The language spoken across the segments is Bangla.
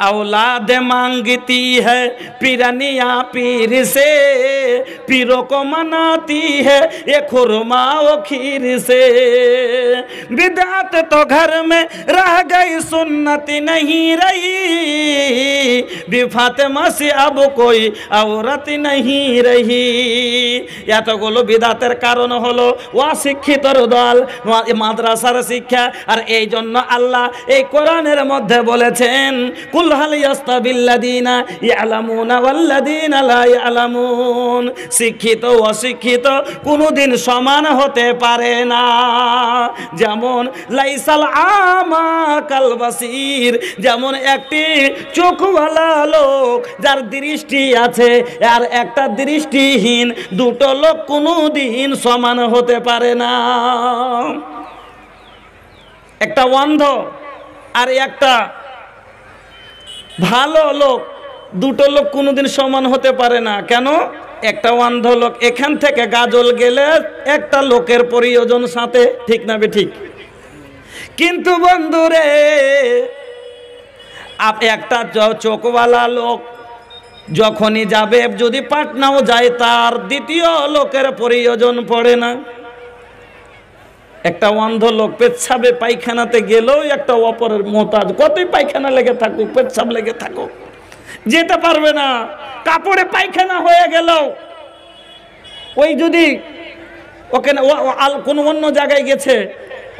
औलाद मांगती है पीरनिया पीर से, पीरों को मनाती है ये खुरमा व खीर से। बिदअत तो घर में रह गई सुन्नत नहीं रही, बी फातिमा से अब कोई औरत नहीं रही। এতগুলো বিদাতের কারণ হলো অশিক্ষিতর দল, মাদ্রাসার শিক্ষা। আর এই জন্য আল্লাহ এই কোরআনের মধ্যে বলেছেন কুল হাল ইয়াস্তাবিল্লাযীনা ইয়ালামুনা ওয়াল্লাযীনা লা ইয়ালামুন, শিক্ষিত অশিক্ষিত কোনোদিন সমান হতে পারে না। যেমন লাইসাল আমা কাল বাসির, যেমন একটি চোখওয়ালা লোক যার দৃষ্টি আছে আর একটা দৃষ্টিহীন, দুটো লোক কোনোদিন সমান হতে পারে না। একটা অন্ধ আর একটা ভালো লোক, দুটো লোক কোনোদিন সমান হতে পারে না। কেন? একটা অন্ধ লোক এখান থেকে গাজল গেলে একটা লোকের প্রয়োজন সাথে, ঠিক না বেঠিক? কিন্তু বন্ধুরে একটা চোখওয়ালা লোক যখনই যাবে, যদি পাটনাও যায়, তার দ্বিতীয় লোকের প্রয়োজন পড়ে না। একটা অন্ধ লোক পেচ্ছাবে পায়খানাতে গেলেও একটা অপরের মোহতাজ, কতই পায়খানা লেগে থাকুক, পেচ্ছাব লেগে থাকুক, যেতে পারবে না। কাপড়ে পায়খানা হয়ে গেল, ওই যদি ওকে কোন অন্য জায়গায় গেছে,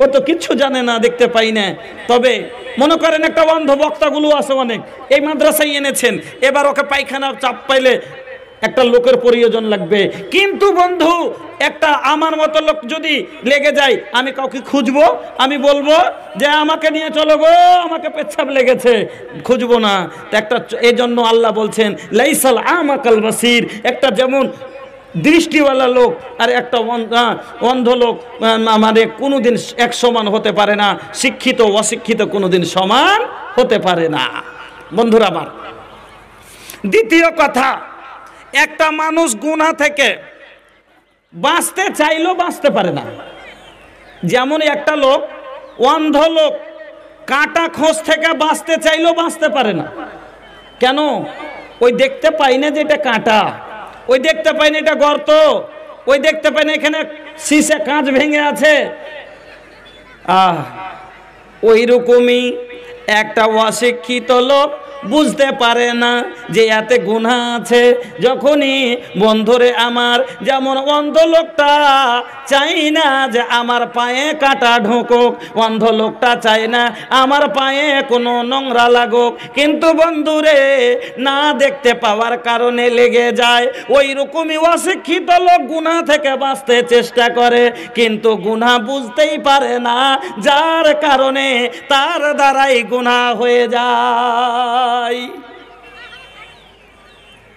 ও তো কিচ্ছু জানে না, দেখতে পাই না। তবে মনে করেন একটা অন্ধ বক্তাগুলো আছে অনেক, এই মাদ্রাসায় এনেছেন, এবার ওকে পায়খানা চাপ পাইলে একটা লোকের প্রয়োজন লাগবে। কিন্তু বন্ধু একটা আমার মতো লোক যদি লেগে যায়, আমি কাউকে খুঁজবো, আমি বলবো যে আমাকে নিয়ে চলো গো, আমাকে পেচ্ছাব লেগেছে, খুঁজবো না। একটা এই জন্য আল্লাহ বলছেন লাইসাল আমা কাল বাসির, একটা যেমন দৃষ্টিওয়ালা লোক আর একটা অন্ধ লোক মানে কোনোদিন এক সমান হতে পারে না। শিক্ষিত অশিক্ষিত কোনোদিন সমান হতে পারে না। বন্ধুরা আমার, দ্বিতীয় কথা, একটা মানুষ গুনাহ থেকে বাঁচতে চাইলেও বাঁচতে পারে না। যেমন একটা লোক, অন্ধ লোক, কাঁটা খোঁজ থেকে বাঁচতে চাইলেও বাঁচতে পারে না। কেন? ওই দেখতে পাই না যে এটা কাঁটা, ওই দেখতে পাই না এটা গর্ত, ওই দেখতে পাই না এখানে শীষে কাঁচ ভেঙে আছে। ওই রকমই একটা অশিক্ষিত লোক বুঝতে পারে না যে এতে গুনাহ আছে। যখনই বন্ধুরে আমার, যেমন অন্ধ লোকটা চাই না যে আমার পায়ে কাঁটা ঢোকুক, অন্ধ লোকটা চাই না আমার পায়ে কোনো নোংরা লাগুক, কিন্তু বন্ধুরে না দেখতে পাওয়ার কারণে লেগে যায়। ওই রকমই অশিক্ষিত লোক গুনাহ থেকে বাঁচতে চেষ্টা করে, কিন্তু গুনাহ বুঝতেই পারে না, যার কারণে তার দ্বারাই গুনাহ হয়ে যায়,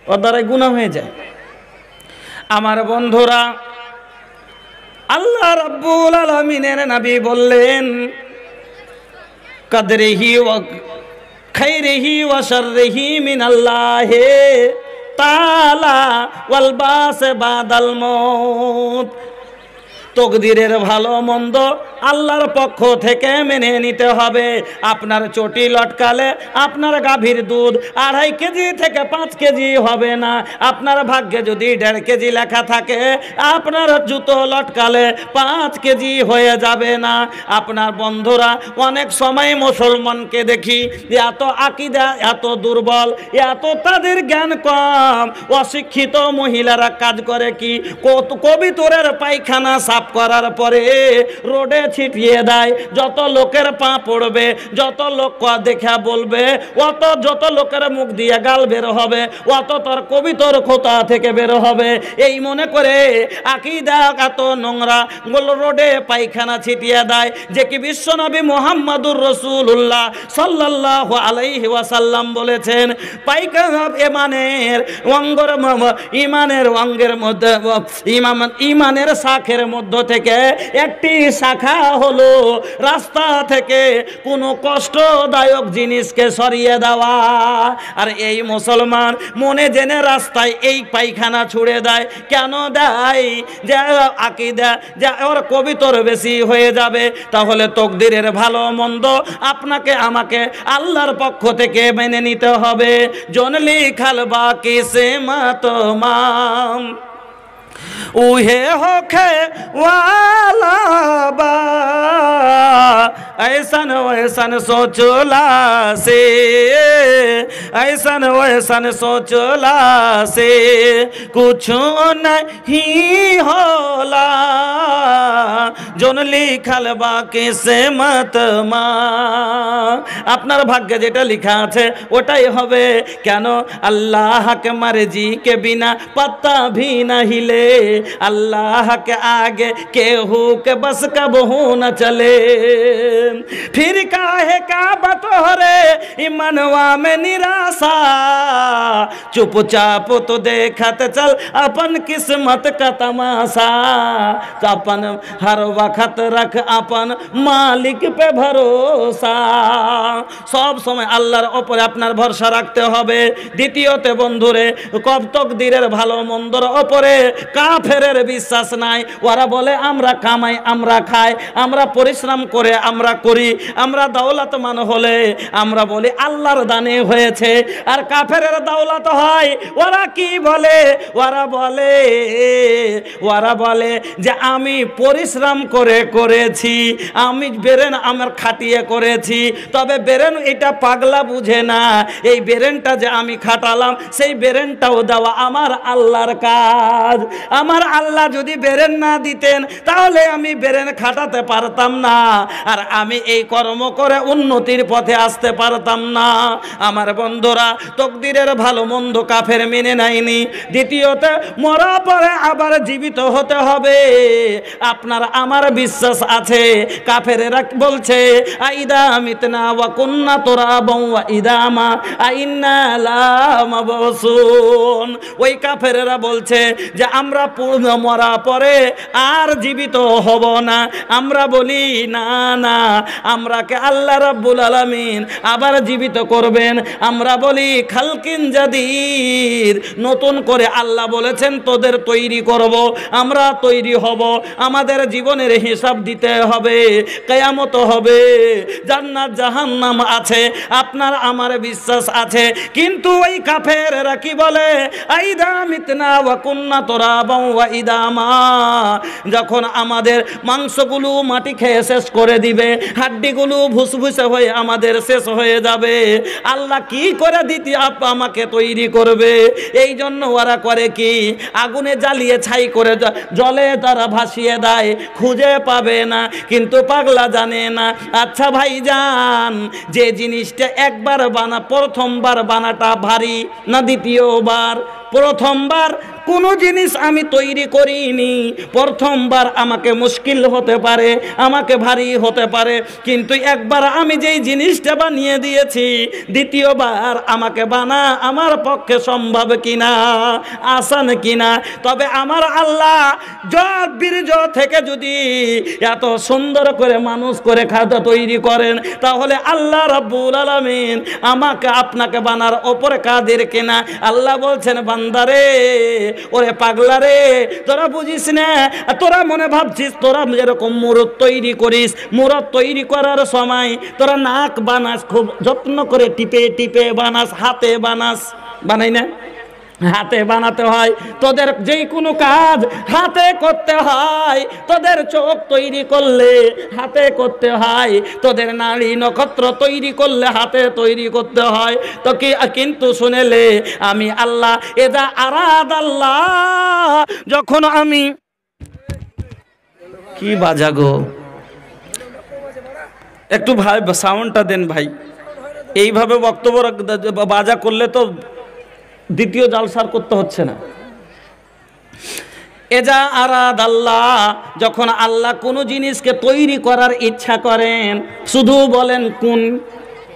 ওর দ্বারাই গুনাহ হয়ে যায়। আমার বন্ধুরা, আল্লাহ রাব্বুল আলামিনের নবী বললেন কদরিহি ওয়া খাইরিহি ওয়া শাররিহি মিনাল্লাহি তাআলা ওয়াল বাস বাদাল মউত। তকদিরের ভালো মন্দ আল্লাহর পক্ষ থেকে মেনে নিতে হবে। আপনার চটি লটকালে আপনার গাভীর দুধ 2.5 কেজি থেকে 5 কেজি হবে না। আপনার ভাগ্যে যদি 1.5 কেজি লেখা থাকে, আপনার জুতো লটকালে 5 কেজি হয়ে যাবে না। আপনার বন্ধুরা, অনেক সময় মুসলমানকে দেখি এত আকীদা, এত দুর্বল, এত তাদের জ্ঞান কম। অশিক্ষিত মহিলারা কাজ করে কি, কবিতরের পায়খানা সাফ করার পরে রোডে ছিটিয়ে দেয়। যত লোকের পা পড়বে, যত লোক দেখা বলবে, যত লোকের মুখ দিয়ে গাল বের হবে, অত তোর কবিতর খোতা থেকে বের হবে। এই মনে করে আকীদা এত নোংরা, রোডে পায়খানা ছিটিয়ে দেয়। যে কি বিশ্বনবী মুহাম্মদুর রাসূলুল্লাহ সাল্লাল্লাহু আলাইহি ওয়াসাল্লাম বলেছেন, পায়খানা ইমানের অঙ্গের মধ্যে, ইমানের শাখের মধ্যে মধ্য থেকে একটি শাখা হলো রাস্তা থেকে কোনো কষ্টদায়ক জিনিসকে সরিয়ে দেওয়া। আর এই মুসলমান মনে জেনে রাস্তায় এই পায়খানা ছুড়ে দেয়। কেন দেয়? যে আকীদা যে ওর কবিতর বেশি হয়ে যাবে। তাহলে তকদিরের ভালো মন্দ আপনাকে আমাকে আল্লাহর পক্ষ থেকে মেনে নিতে হবে। জনলি খালবা কিসমত মাম उहे होखे वाला बा ऐसन वैसन सोचला से, ऐसन वैसन सोचला से कुछ नहीं होला। जोन लिखल बा किस्मत मा, আপনার ভাগ্যে যেটা লেখা আছে ওটাই হবে। কেন? আল্লাহ के मर्जी के बिना पत्ता भी न हिले, अल्लाह के आगे केहू के बस कबहू न चले। फिर काहे का बतोरे मनवा में निराशा, चुपचाप तो देखत चल अपन किस्मत का तमाशा। तो अपन हर वक्त रख अपन मालिक पे भरोसा। सब समय আল্লাহর উপরে আপনার ভরসা রাখতে হবে। দ্বিতীয়তে বন্ধুরে, কব তকদিরের ভালো মন্দর উপরে কাফেরের বিশ্বাস নাই। ওরা বলে আমরা কামাই, আমরা খাই, আমরা পরিশ্রম করে আমরা করি, আমরা দৌলতমান হলে আমরা বলি আল্লাহর দানে হয়েছে। আর কাফেরের দৌলত হয়, ওরা কি বলে? ওরা বলে যে আমি পরিশ্রম করে করেছি, আমি বেরেন আমার খাটিয়ে করেছি। তবে বেরেন এটা পাগলা বুঝে না, এই বেরেনটা যে আমি খাটালাম সেই বেরেনটাও দেওয়া আমার আল্লাহর কাজ। আমার আল্লাহ যদি বেরেন না দিতেন তাহলে আমি বেরেন খাটাতে পারতাম না, আর আমি এই কর্ম করে উন্নতির পথে আসতে পারতাম না। আমার বন্ধুরা, তকদিরের ভালো মন্দ কাফের মেনে নেয়নি। দ্বিতীয়তে মরা পরে আবার জীবিত হতে হবে। আপনার আমার বিশ্বাস আছে। কাফেরেরা বলছে আইদা মিতনা ওয়া কুন্না তুরাবান ওয়া ইদামা আইন্না লামাবসুন। ওই কাফেরেরা বলছে যে আমরা মরা পরে আর জীবিত হব না। আমরা বলি না না, আমরাকে আল্লাহ রাব্বুল আলামিন আবার জীবিত করবেন। আমরা বলি খালকিন জাদিদ, নতুন করে আল্লাহ বলেছেন তোদের তৈরি করব, আমরা তৈরি হব। আমাদের জীবনের হিসাব দিতে হবে, কিয়ামত হবে, জান্নাত জাহান্নাম আছে, আপনার আমার বিশ্বাস আছে। কিন্তু ওই কাফেররা কি বলে? আইদা মিতনা ওয়া কুন্না তুরাবান ওয়া ইদামা, যখন আমাদের মাংসগুলো মাটি খেয়ে শেষ করে দিবে, হাড্ডিগুলো ভুসভুসে হয়ে আমাদের শেষ হয়ে যাবে, আল্লাহ কি করে আমাকে তৈরি করবে? এই জন্য ওরা করে কি? আগুনে জ্বালিয়ে ছাই করে জলে তারা ভাসিয়ে দেয়, খুঁজে পাবে না। কিন্তু পাগলা জানে না। আচ্ছা ভাইজান, যে জিনিসটা একবার প্রথমবার বানাটা ভারী না দ্বিতীয়বার? প্রথমবার কোনো জিনিস আমি তৈরি করিনি, প্রথমবার আমাকে মুশকিল হতে পারে, আমাকে ভারী হতে পারে। কিন্তু একবার আমি যেই জিনিসটা বানিয়ে দিয়েছি, দ্বিতীয়বার আমাকে বানা আমার পক্ষে সম্ভব কিনা, আসান কিনা? তবে আমার আল্লাহ জট বীর্য থেকে যদি এত সুন্দর করে মানুষ করে খাদ্য তৈরি করেন, তাহলে আল্লাহ রাব্বুল আলামিন আমাকে আপনাকে বানার ওপরে কাদের কিনা? আল্লাহ বলছেন বান্দারে, ওরে পাগলা রে, তোরা বুঝিস না, তোরা মনে ভাবছিস তোরা যেরকম মুরত তৈরি করিস, মুরত তৈরি করার সময় তোরা নাক বানাস, খুব যত্ন করে টিপে টিপে বানাস, হাতে বানাস, বানাই না? হাতে বানাতে হয়। তোদের যেই কোনো কাজ হাতে করতে হয়। তোদের চোখ তৈরি করলে হাতে করতে হয়, তোদের নাড়ি নক্ষত্র তৈরি করলে হাতে তৈরি করতে হয়। তো কি কিন্তু শুনেলে আমি আল্লাহ এদা আরাদ আল্লাহ, যখন আমি কি বাজাগো একটু ভাই সাউন্ডটা দেন ভাই। এইভাবে বক্তব্য বাজা করলে তো দ্বিতীয় জালসার করতে হচ্ছে না। এজা আরাদ আল্লাহ, যখন আল্লাহ কোনো জিনিসকে তৈরি করার ইচ্ছা করেন, শুধু বলেন কোন,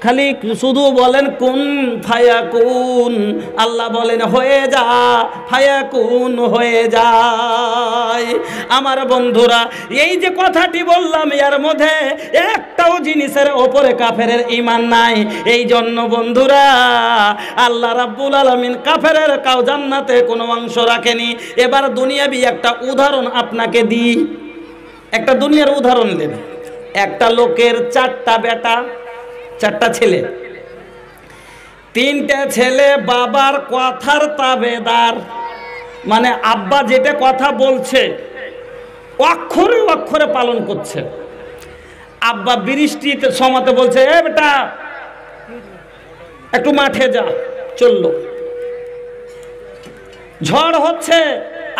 খালি শুধু বলেন কুন ফায়াকুন, আল্লাহ বলেন হয়ে যা, ফায়াকুন হয়ে যায়। আমার বন্ধুরা, এই যে কথাটি বললাম এর মধ্যে একটাও জিনিসের ওপরে কাফেরের ঈমান নাই। এই জন্য বন্ধুরা আল্লাহ রাব্বুল আলামিন কাফেরের কাউ জান্নাতে কোনো অংশ রাখেনি। এবার দুনিয়াবি একটা উদাহরণ আপনাকে দিই, একটা দুনিয়ার উদাহরণ দেন। একটা লোকের 4টা বেটা, 4টা ছেলে, 3টে ছেলে বাবার কথার তাবেদার, মানে আব্বা যেটা কথা বলছে অক্ষরে অক্ষরে পালন করছে। আব্বা বৃষ্টিতে সময়তে বলছে এ বেটা একটু মাঠে যা, চললো। ঝড় হচ্ছে,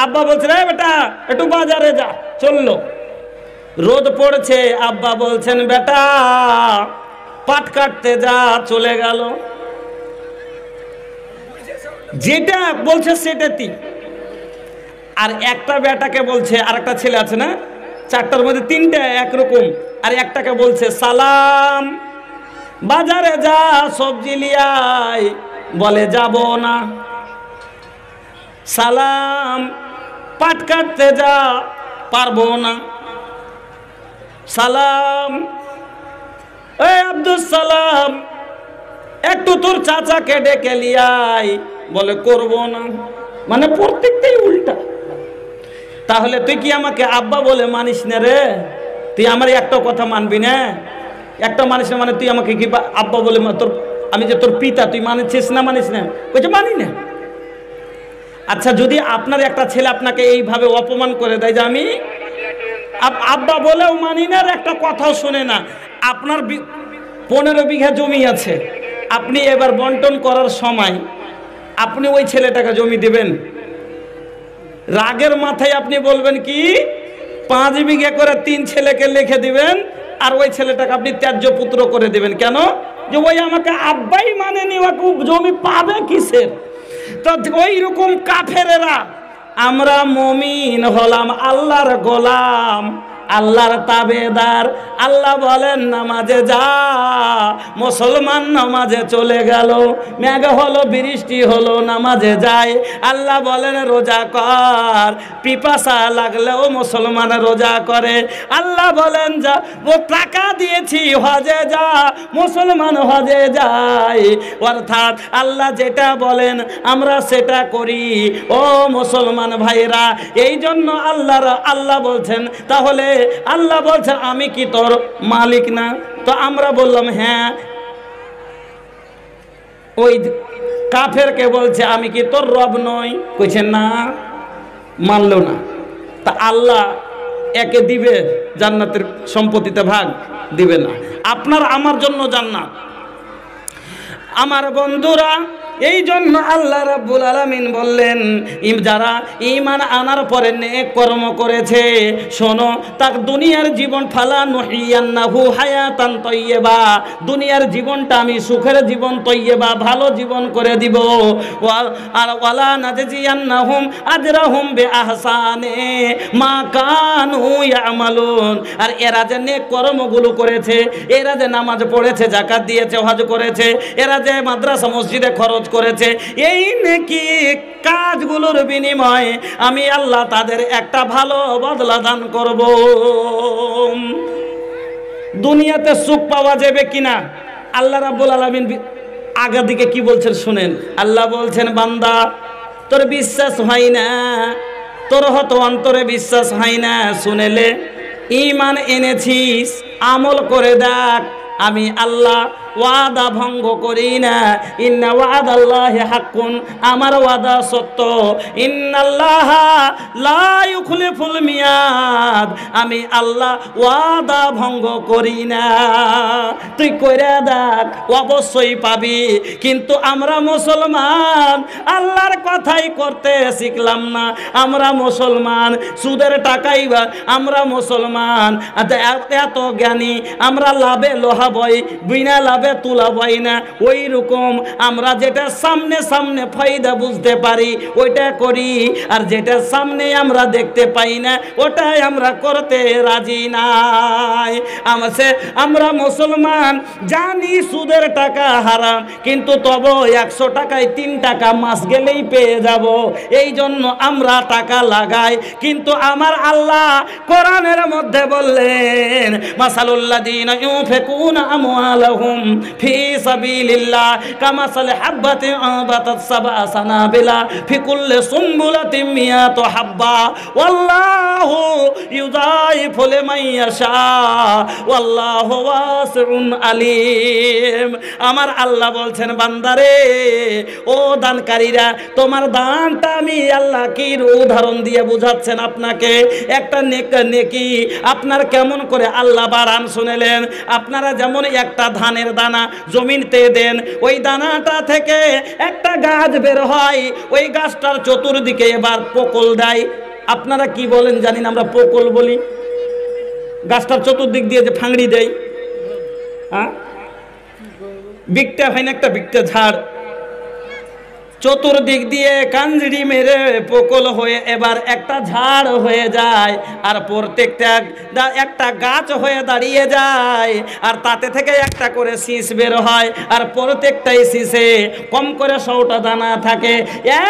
আব্বা বলছে এ বেটা একটু বাজারে যা, চললো। রোদ পড়ছে, আব্বা বলছেন বেটা পাট কাটতে যা, চলে গেল। যেটা বলছে সেটাই। আর একটা বেটাকে বলছে, আর একটা ছেলে আছে না, 4টার মধ্যে 3টে একরকম, আর একটাকে বলছে সালাম বাজারে যা সবজি লিয়াই, বলে যাব না। সালাম পাট কাটতে যা, পারবো না। সালাম এ আব্দুল সালাম একটু তোর চাচাকে ডেকে লিয়াই, বলে করব না। মানে প্রত্যেকটাই উল্টা। তাহলে তুই কি আমাকে আব্বা বলে মানিস না রে? তুই আমার একটা কথা মানবি না? একটা মানিস না মানে তুই আমাকে কি আব্বা বলে, তোর আমি যে তোর পিতা তুই মানিস না? মানিস না? বলছে মানি না। আচ্ছা, যদি আপনার একটা ছেলে আপনাকে এইভাবে অপমান করে দেয় যে আমি আব্বা বলেও মানি না, আর একটা কথাও শুনে না, আপনার 15 বিঘা জমি আছে, আপনি এবার বন্টন করার সময় আপনি ওই ছেলেটাকে জমি দেবেন? রাগের মাথায় আপনি বলবেন কি 5 বিঘা করে 3 ছেলেকে লিখে দিবেন, আর ওই ছেলেটাকে আপনি ত্যায্য পুত্র করে দিবেন। কেন? যে ওই আমাকে আব্বাই মানেনি, ওকে জমি পাবে কিসের? তো ওই রকম কাফেরেরা, আমরা মুমিন হলাম আল্লাহর গোলাম, আল্লাহর তাবেদার। আল্লাহ বলেন নামাজে যা, মুসলমান নামাজে চলে গেল। মেঘ হলো, বৃষ্টি হলো, নামাজে যায়। আল্লাহ বলেন রোজা কর, পিপাসা লাগলেও মুসলমান রোজা করে। আল্লাহ বলেন যা, ও টাকা দিয়েছি হজে যা, মুসলমান হজে যায়। অর্থাৎ আল্লাহ যেটা বলেন আমরা সেটা করি। ও মুসলমান ভাইরা, এই জন্য আল্লাহ বলছেন, তাহলে আল্লাহ বলছেন আমি কি তোর মালিক না? তো আমরা বললাম হ্যাঁ। ওই কাফেরকে বলছে আমি কি তোর রব নই? কইছেন না, মানল না। তা আল্লাহ একে দিবে জান্নাতের সম্পত্তিতে ভাগ? দিবে না। আপনার আমার জন্য জান্নাত। আমার বন্ধুরা, এই জন্য আল্লাহ রাব্বুল আলামিন বললেন যারা ঈমান আনার পরে নেক কর্ম করেছে, শোনো তার দুনিয়ার জীবন ফালা নুহিয়ান্নাহু হায়াতান তাইয়্যিবা, দুনিয়ার জীবনটা আমি সুখের জীবন, তাইয়্যিবা ভালো জীবন করে দিব। আর ওয়ালা নাজজিয়ান্নাহুম আজরাহুম বিআহসানি মা কানু ইয়ামালুন, আর এরা যে নেক কর্মগুলো করেছে, এরা যে নামাজ পড়েছে, যাকাত দিয়েছে, হজ করেছে, এরা যে মাদ্রাসা মসজিদে খরচ করেছে, এই নেকি কাজগুলোর বিনিময়ে আমি আল্লাহ তাদের একটা ভালো বদলা দান করব। দুনিয়াতে সুখ পাওয়া যাবে কিনা আল্লাহ রাব্বুল আলামিন আগের দিকে কি বলছেন শুনেন। আল্লাহ বলছেন বান্দা তোর বিশ্বাস হয় না, তোর হয়তো অন্তরে বিশ্বাস হয় না, শুনেলে ঈমান এনেছিস, আমল করে দেখ, আমি আল্লাহ ওয়াদা ভঙ্গ করি না। ইন্না ওয়াদাল্লাহি হাক্কুন, আমার ওয়াদা সত্য। ইন্নাল্লাহা লা ইউখলিফুল মিয়াদ, আমি আল্লাহ ওয়াদা ভঙ্গ করি না। তুই কইরা দেখ, অবশ্যই পাবি। কিন্তু আমরা মুসলমান আল্লাহর কথাই করতে শিখলাম না। আমরা মুসলমান সুদের টাকাই, আমরা মুসলমান এত জ্ঞানী, আমরা লাভে লোহা বই, বিনা লাভ যেভাবে তুলা পাই না ওই রকম আমরা যেটা সামনে সামনে ফায়দা বুঝতে পারি ওইটা করি, আর যেটা সামনে আমরা দেখতে পাই না ওটাই আমরা করতে রাজি নাই। আমরা মুসলমান জানি সুদের টাকা হারাম, কিন্তু তবু 100 টাকায় 3 টাকা মাস গেলেই পেয়ে যাব, এই জন্য আমরা টাকা লাগাই। কিন্তু আমার আল্লাহ কোরআনের মধ্যে বললেন মাসালুল্লাযীনা ইউনফিকুনা আমওয়ালাহুম ফি সাবিলিল্লাহ কামাসালি হাববাতিন আনবাতাত সাবআ সানাবিলা ফি কুল্লি সুমবুলাতিন মিয়াতু হাব্বা ওয়াল্লাহু ইউযাইফু লিমান ইয়াশা ওয়াল্লাহু ওয়াসিউন আলিম। আমার আল্লাহ বলছেন বান্দারে, ও দানকারীরা, তোমার দানটা আমি আল্লাহ কি উদাহরণ দিয়ে বুঝাচ্ছেন আপনাকে। একটা নেকি আপনার কেমন করে আল্লাহ বাড়ান শুনেলেন। আপনারা যেমন একটা ধানের দানা জমিতে দেন, ওই দানাটা থেকে একটা গাছ বের হয়, ওই গাছটার চতুর্দিকে এবার পোকল দেয়। আপনারা কি বলেন জানি না, আমরা পোকল বলি। গাছটার চতুর্দিক দিয়ে যে ফাংড়ি দেয়, হ্যাঁ, বিকটা হয় না, একটা বিকটা ঝাড়, চতুর্দিক দিয়ে কাঞ্জিড়ি মেরে পোকল হয়ে এবার একটা ঝাড় হয়ে যায়, আর প্রত্যেকটা একটা গাছ হয়ে দাঁড়িয়ে যায়, আর তাতে থেকে একটা করে শীষ বের হয়, আর প্রত্যেকটাই শীষে কম করে 100টা দানা থাকে।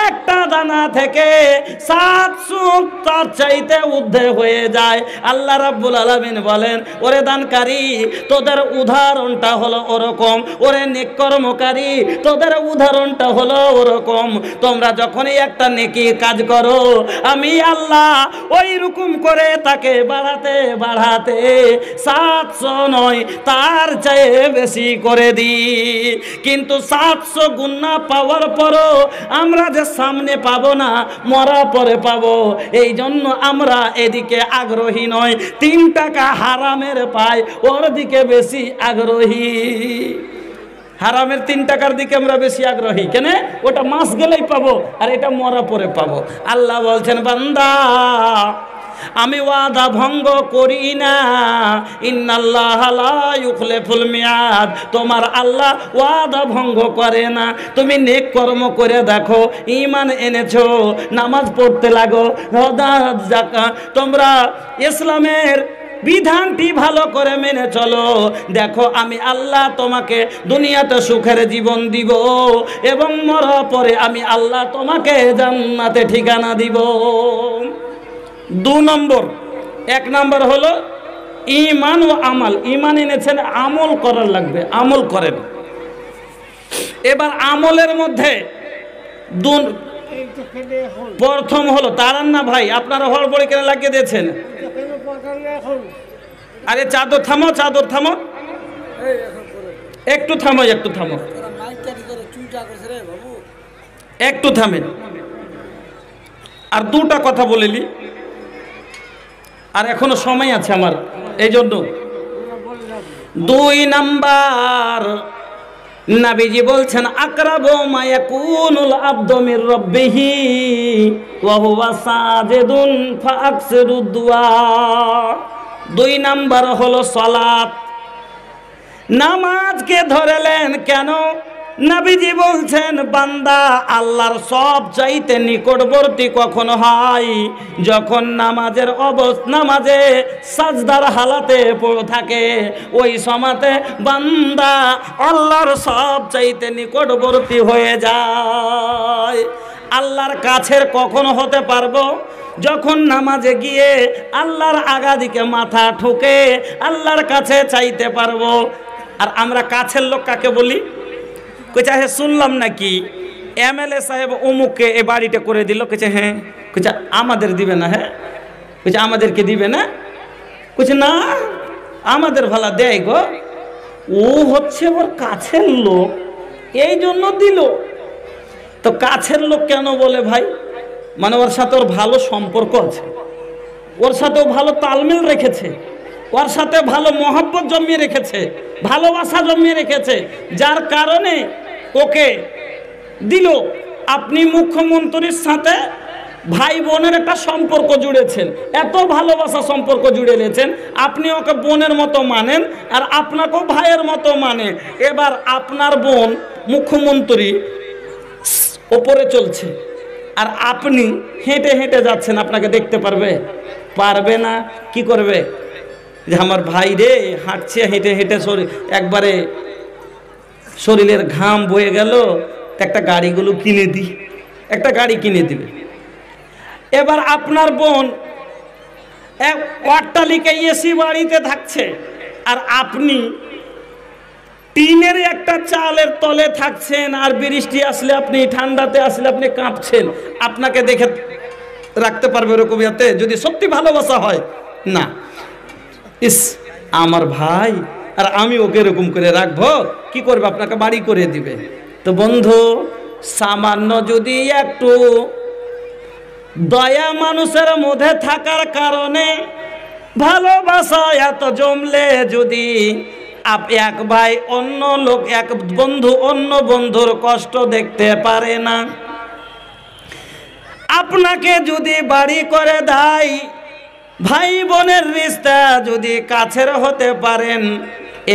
একটা দানা থেকে 700 তার চাইতে ঊর্ধ্বে হয়ে যায়। আল্লাহ রাব্বুল আলামিন বলেন, ওরে দানকারী, তোদের উদাহরণটা হলো ওরকম, ওরে নেক কর্মকারী, তোদের উদাহরণটা হলো ওরকম। তোমরা যখনই একটা নেকি কাজ করো, আমি আল্লাহ ওই রকম করে তাকে বাড়াতে বাড়াতে 700 নয় তার চেয়ে বেশি করে দিই। কিন্তু 700 গুণ না পাওয়ার পরও আমরা যে সামনে পাবো না, মরা পরে পাবো, এই জন্য আমরা এদিকে আগ্রহী নয়। 3 টাকা হারামের পাই, ওর দিকে বেশি আগ্রহী। হারামের 3 টাকার দিকে আমরা বেশি আগ্রহী কেন? ওটা মাস গেলেই পাবো, আর এটা মরা পরে পাবো। আল্লাহ বলছেন বান্দা, আমি ওয়াদা ভঙ্গ করি না, ইন্নাল্লাহ লা ইউখলিফুল মিয়াদ। তোমার আল্লাহ ওয়াদা ভঙ্গ করে না। তুমি নেক কর্ম করে দেখো, ঈমান এনেছো, নামাজ পড়তে লাগো, রোজা যাকাত, তোমরা ইসলামের বিধানটি ভালো করে মেনে চলো, দেখো আমি আল্লাহ তোমাকে দুনিয়াতে সুখের জীবন দিব, এবং মরার পরে আমি আল্লাহ তোমাকে জান্নাতে ঠিকানা দিব। 2 নম্বর, 1 নম্বর হলো ঈমান ও আমাল। ঈমান এনেছেন, আমল করার লাগবে, আমল করেন। এবার আমলের মধ্যে প্রথম হলো তারান না ভাই, আপনারা হড়বড়ি কেন লাগিয়ে দিয়েছেন? আরে চাদর থামো, চাদর থামো, একটু থামো, একটু থামো, একটু থামেন। আর 2টা কথা বলিলি, আর এখনো সময় আছে আমার, এই জন্য 2 নাম্বার নবীজি বলছেন আকরাবু মা ইয়াকুনুল আবদু মির রাব্বিহি ওয়া হুয়া সাজিদুন ফাআকসিরুদ দুআ। 2 নাম্বার হলো সালাত। নামাজকে ধরেলেন কেন? নবীজি বলছেন বান্দা আল্লাহর সব চাইতে নিকটবর্তী কখন হয়? যখন নামাজে সাজদার হালাতে পড়ে থাকে, ওই সময়তে বান্দা আল্লাহর সব চাইতে নিকটবর্তী হয়ে যায়। আল্লাহর কাছের কখন হতে পারবো? যখন নামাজে গিয়ে আল্লাহর আগা দিকে মাথা ঠুকে আল্লাহর কাছে চাইতে পারবো। আর আমরা কাছের লোক কাকে বলি? কইছে হ্যাঁ শুনলাম নাকি এমএলএ সাহেব অমুককে এ বাড়িটা করে দিল। কইছে হ্যাঁ। কইছে আমাদের দিবে না? হ্যাঁ। কইছে আমাদেরকে দিবে না? কইছে না আমাদের ভালা দেয় গো। ও হচ্ছে ওর কাছের লোক, এই জন্য দিল। তো কাছের লোক কেন বলে ভাই? মানে ওর সাথে ওর ভালো সম্পর্ক আছে, ওর সাথেও ভালো তালমেল রেখেছে, ওর সাথে ভালো মহব্বত জমিয়ে রেখেছে, ভালোবাসা জমিয়ে রেখেছে, যার কারণে ওকে দিল। আপনি মুখ্যমন্ত্রীর সাথে ভাই বোনের একটা সম্পর্ক জুড়েছেন, এত ভালোবাসা সম্পর্ক জুড়ে নিয়েছেন, আপনি ওকে বোনের মতো মানেন আর আপনাকেও ভাইয়ের মতো মানে। এবার আপনার বোন মুখ্যমন্ত্রী ওপরে চলছে আর আপনি হেঁটে হেঁটে যাচ্ছেন, আপনাকে দেখতে পারবে? পারবে না। কি করবে? যে আমার ভাই রে হাঁটছে, হেঁটে হেঁটে একবারে শরীরের ঘাম বয়ে গেল, একটা গাড়িগুলো কিনে দিই, একটা গাড়ি কিনে দিবে। এবার আপনার বোন এক অট্টালিকায় এসি বাড়িতে থাকছে আর আপনি টিনের একটা চালের তলে থাকছেন, আর বৃষ্টি আসলে আপনি, ঠান্ডাতে আসলে আপনি কাঁপছেন। আপনাকে দেখে রাখতে পারবে ওরকম ইয়াতে যদি সত্যি ভালোবাসা হয়? না। ইস আমার ভাই, আর আমি ওকে এরকম করে রাখবো, কি করবে? আপনাকে বাড়ি করে দিবে। তো বন্ধু, সামান্য যদি একটু দয়া মানুষের মধ্যে থাকার কারণে ভালোবাসা এত জমলে যদি এক ভাই অন্য লোক, এক বন্ধু অন্য বন্ধুর কষ্ট দেখতে পারে না, আপনাকে যদি বাড়ি করে দেয়, ভাই বোনের রিশতা যদি কাছের হতে পারেন,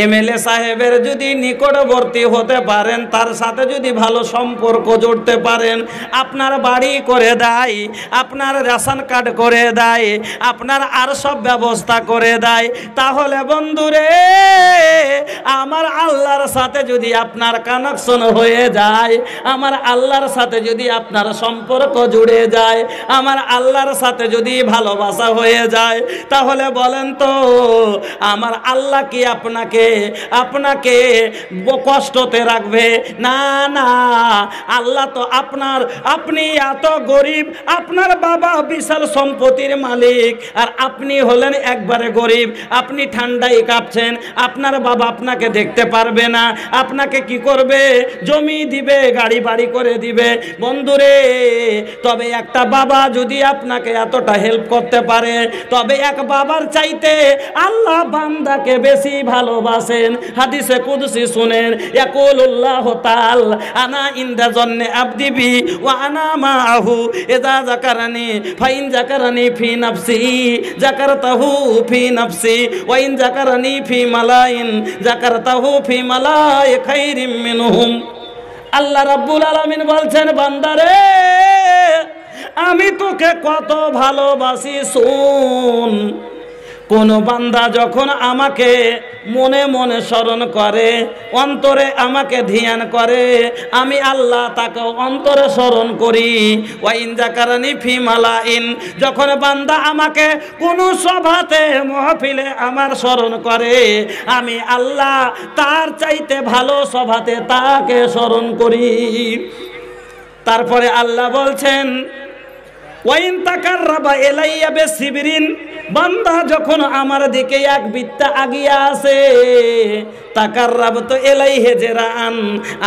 এমএলএ সাহেবের যদি নিকটবর্তী হতে পারেন, তার সাথে যদি ভালো সম্পর্ক জুড়তে পারেন, আপনার বাড়ি করে দেয়, আপনার রেশন কার্ড করে দেয়, আপনার আর সব ব্যবস্থা করে দেয়, তাহলে বন্ধুরে আমার আল্লাহর সাথে যদি আপনার কানেকশন হয়ে যায়, আমার আল্লাহর সাথে যদি আপনার সম্পর্ক জুড়ে যায়, আমার আল্লাহর সাথে যদি ভালোবাসা হয়ে যায়, তাহলে বলেন তো আমার আল্লাহ কি আপনাকে কষ্টতে রাখবে? না না, আল্লাহ তো আপনি এত গরিব, আপনার বাবা বিশাল সম্পত্তির মালিক আর আপনি হলেন একবারে গরিব, আপনি ঠান্ডায় কাঁপছেন, আপনার বাবা আপনাকে দেখতে পারবে না, আপনাকে কি করবে? জমি দিবে, গাড়ি বাড়ি করে দিবে। বন্ধুরে, তবে একটা বাবা যদি আপনাকে এতটা হেল্প করতে পারে, তবে এক বাবার চাইতে আল্লাহ বান্দাকে বেশি ভালোবাসেন। হাদিসে কুদসি শুনেন, ইয়াকুলুল্লাহু তাআলা আনা ইনদা জন্নে আবদি বি ওয়া আনা মাআহু ইযা যাকারানি ফাইন যাকারানি ফি নাফসি যাকারতাহু ফি নাফসি ওয়া ইন যাকারানি ফি মালাইন যাকারতাহু ফি মালাই খাইরিম মিনহুম। আল্লাহ রাব্বুল আলামিন বলছেন, বান্দারে আমি তোকে কত ভালোবাসি শুন। কোন বান্দা যখন আমাকে মনে মনে স্মরণ করে, অন্তরে আমাকে ধ্যান করে, আমি আল্লাহ তাকে অন্তরে স্মরণ করি। ওয়াইন যাকারানি ফি মালাইন, যখন বান্দা আমাকে কোন সভাতে মাহফিলে আমার স্মরণ করে, আমি আল্লাহ তার চাইতে ভালো সভাতে তাকে স্মরণ করি। তারপরে আল্লাহ বলছেন, ওয়াইন তাকাররাবা ইলাইয়া বিসিবরিন, বান্দা যখন আমার দিকে এক বিত্তা আগিয়ে আসে, তাকাররাবতু ইলাইহি জিরান,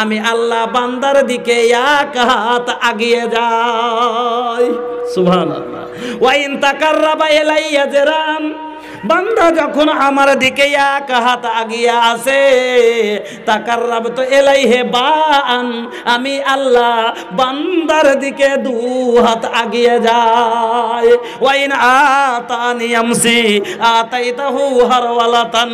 আমি আল্লাহ বান্দার দিকে এক হাত আগিয়ে যাই। সুবহানাল্লাহ। ওয়াইন তাকাররাবা ইলাইয়া জিরান, বান্দা যখন আমার দিকে এক হাত আগিয়ে আসে, তাকাররাবতু ইলাইহি বাআন, আমি আল্লাহ বান্দার দিকে দু হাত আগিয়ে যাই। ওয়াইন আতানি আমসি আতাইতাহু হারওয়ালাতান,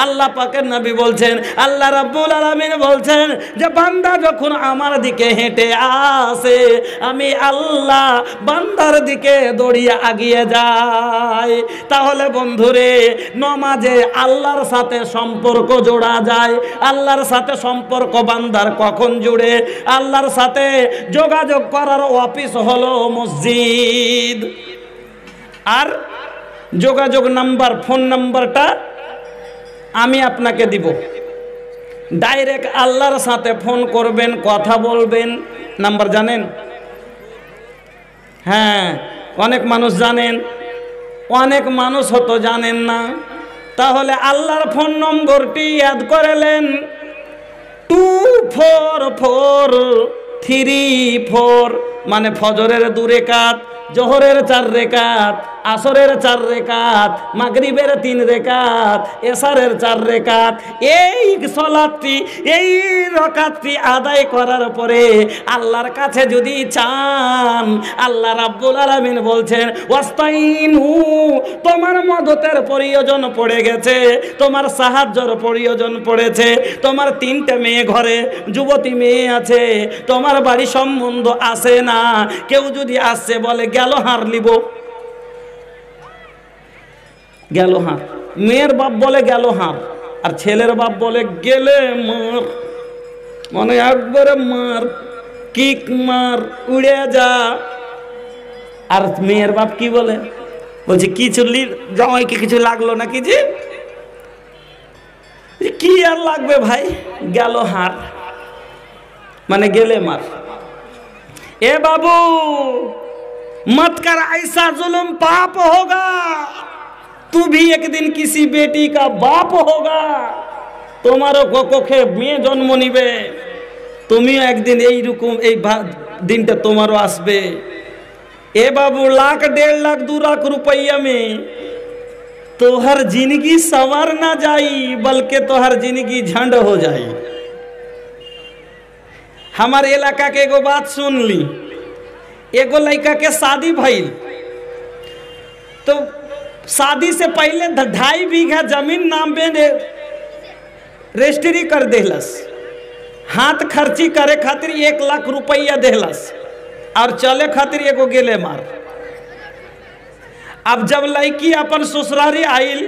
আল্লাহ পাকের নবী বলছেন, আল্লাহ রাব্বুল আলামিন বলছেন যে বান্দা যখন আমার দিকে হেঁটে আসে, আমি আল্লাহ বান্দার দিকে দৌড়িয়ে আগিয়ে যাই। তাহলে বন্ধুরে, নমাজে আল্লাহর সাথে সম্পর্ক জোড়া যায়। আল্লাহর সাথে সম্পর্ক বান্দার কখন জুড়ে? আল্লাহর সাথে যোগাযোগ করার অফিস হলো মসজিদ। আর যোগাযোগ নাম্বার, ফোন নাম্বারটা আমি আপনাকে দিব। ডাইরেক্ট আল্লাহর সাথে ফোন করবেন, কথা বলবেন। নাম্বার জানেন? হ্যাঁ, অনেক মানুষ জানেন, অনেক মানুষ হতো জানেন না। তাহলে আল্লাহর ফোন নম্বরটি ইয়াদ করেলেন, 244334, মানে ফজরের 2 রাকাত, জোহরের 4 রেকাত, আসরের 4 রেকাত, মাগরিবের 3 রেকাত, এশারের 4 রেকাত। এই সালাতটি, এই রাকাতটি আদায় করার পরে আল্লাহর কাছে যদি চান, আল্লাহ রাব্বুল আলামিন বলছেন ওয়াস্তাইনু, তোমার মদতের প্রয়োজন পড়ে গেছে, তোমার সাহায্যের প্রয়োজন পড়েছে, তোমার 3টে মেয়ে ঘরে, যুবতী মেয়ে আছে, তোমার বাড়ি সম্বন্ধ আসে না, কেউ যদি আসছে বলে গেল হার লিব, গেল হার। মেয়ের বাপ বলে গেল হার, আর ছেলের বাপ বলে গেলে মার, মানে একবারে মার, কিক মার, উড়ে যা। আর মেয়ের বাপ কি বলে? বলছে কিছু জামাইকে কিছু লাগলো নাকি? যে কি আর লাগবে ভাই, গেল হার, মানে গেলে মার। ए बाबू मत कर ऐसा जुल्म, पाप होगा, तू भी एक दिन किसी बेटी का बाप होगा, तुम्हारो कोखे मेये जन्म निबे, तुमिও একদিন এই রকম এই দিনটা তোমারও আসবে। ए बाबू 1 1.5 लाख 2 लाख रुपया में तोहर जिंदगी सवर ना जाई, बल्कि तोहर जिंदगी झंड हो जाई। हमारे इलाका के एगो बात सुन ली, एगो लड़का के शादी भइल, तो शादी से पहले 2.5 बीघा जमीन नाम पे रजिस्ट्री कर देलस, हाथ खर्ची करे खातिर 1 लाख रुपया देलस, और चले खातिर एगो गेले मार। अब जब लड़की अपन ससुरारी आइल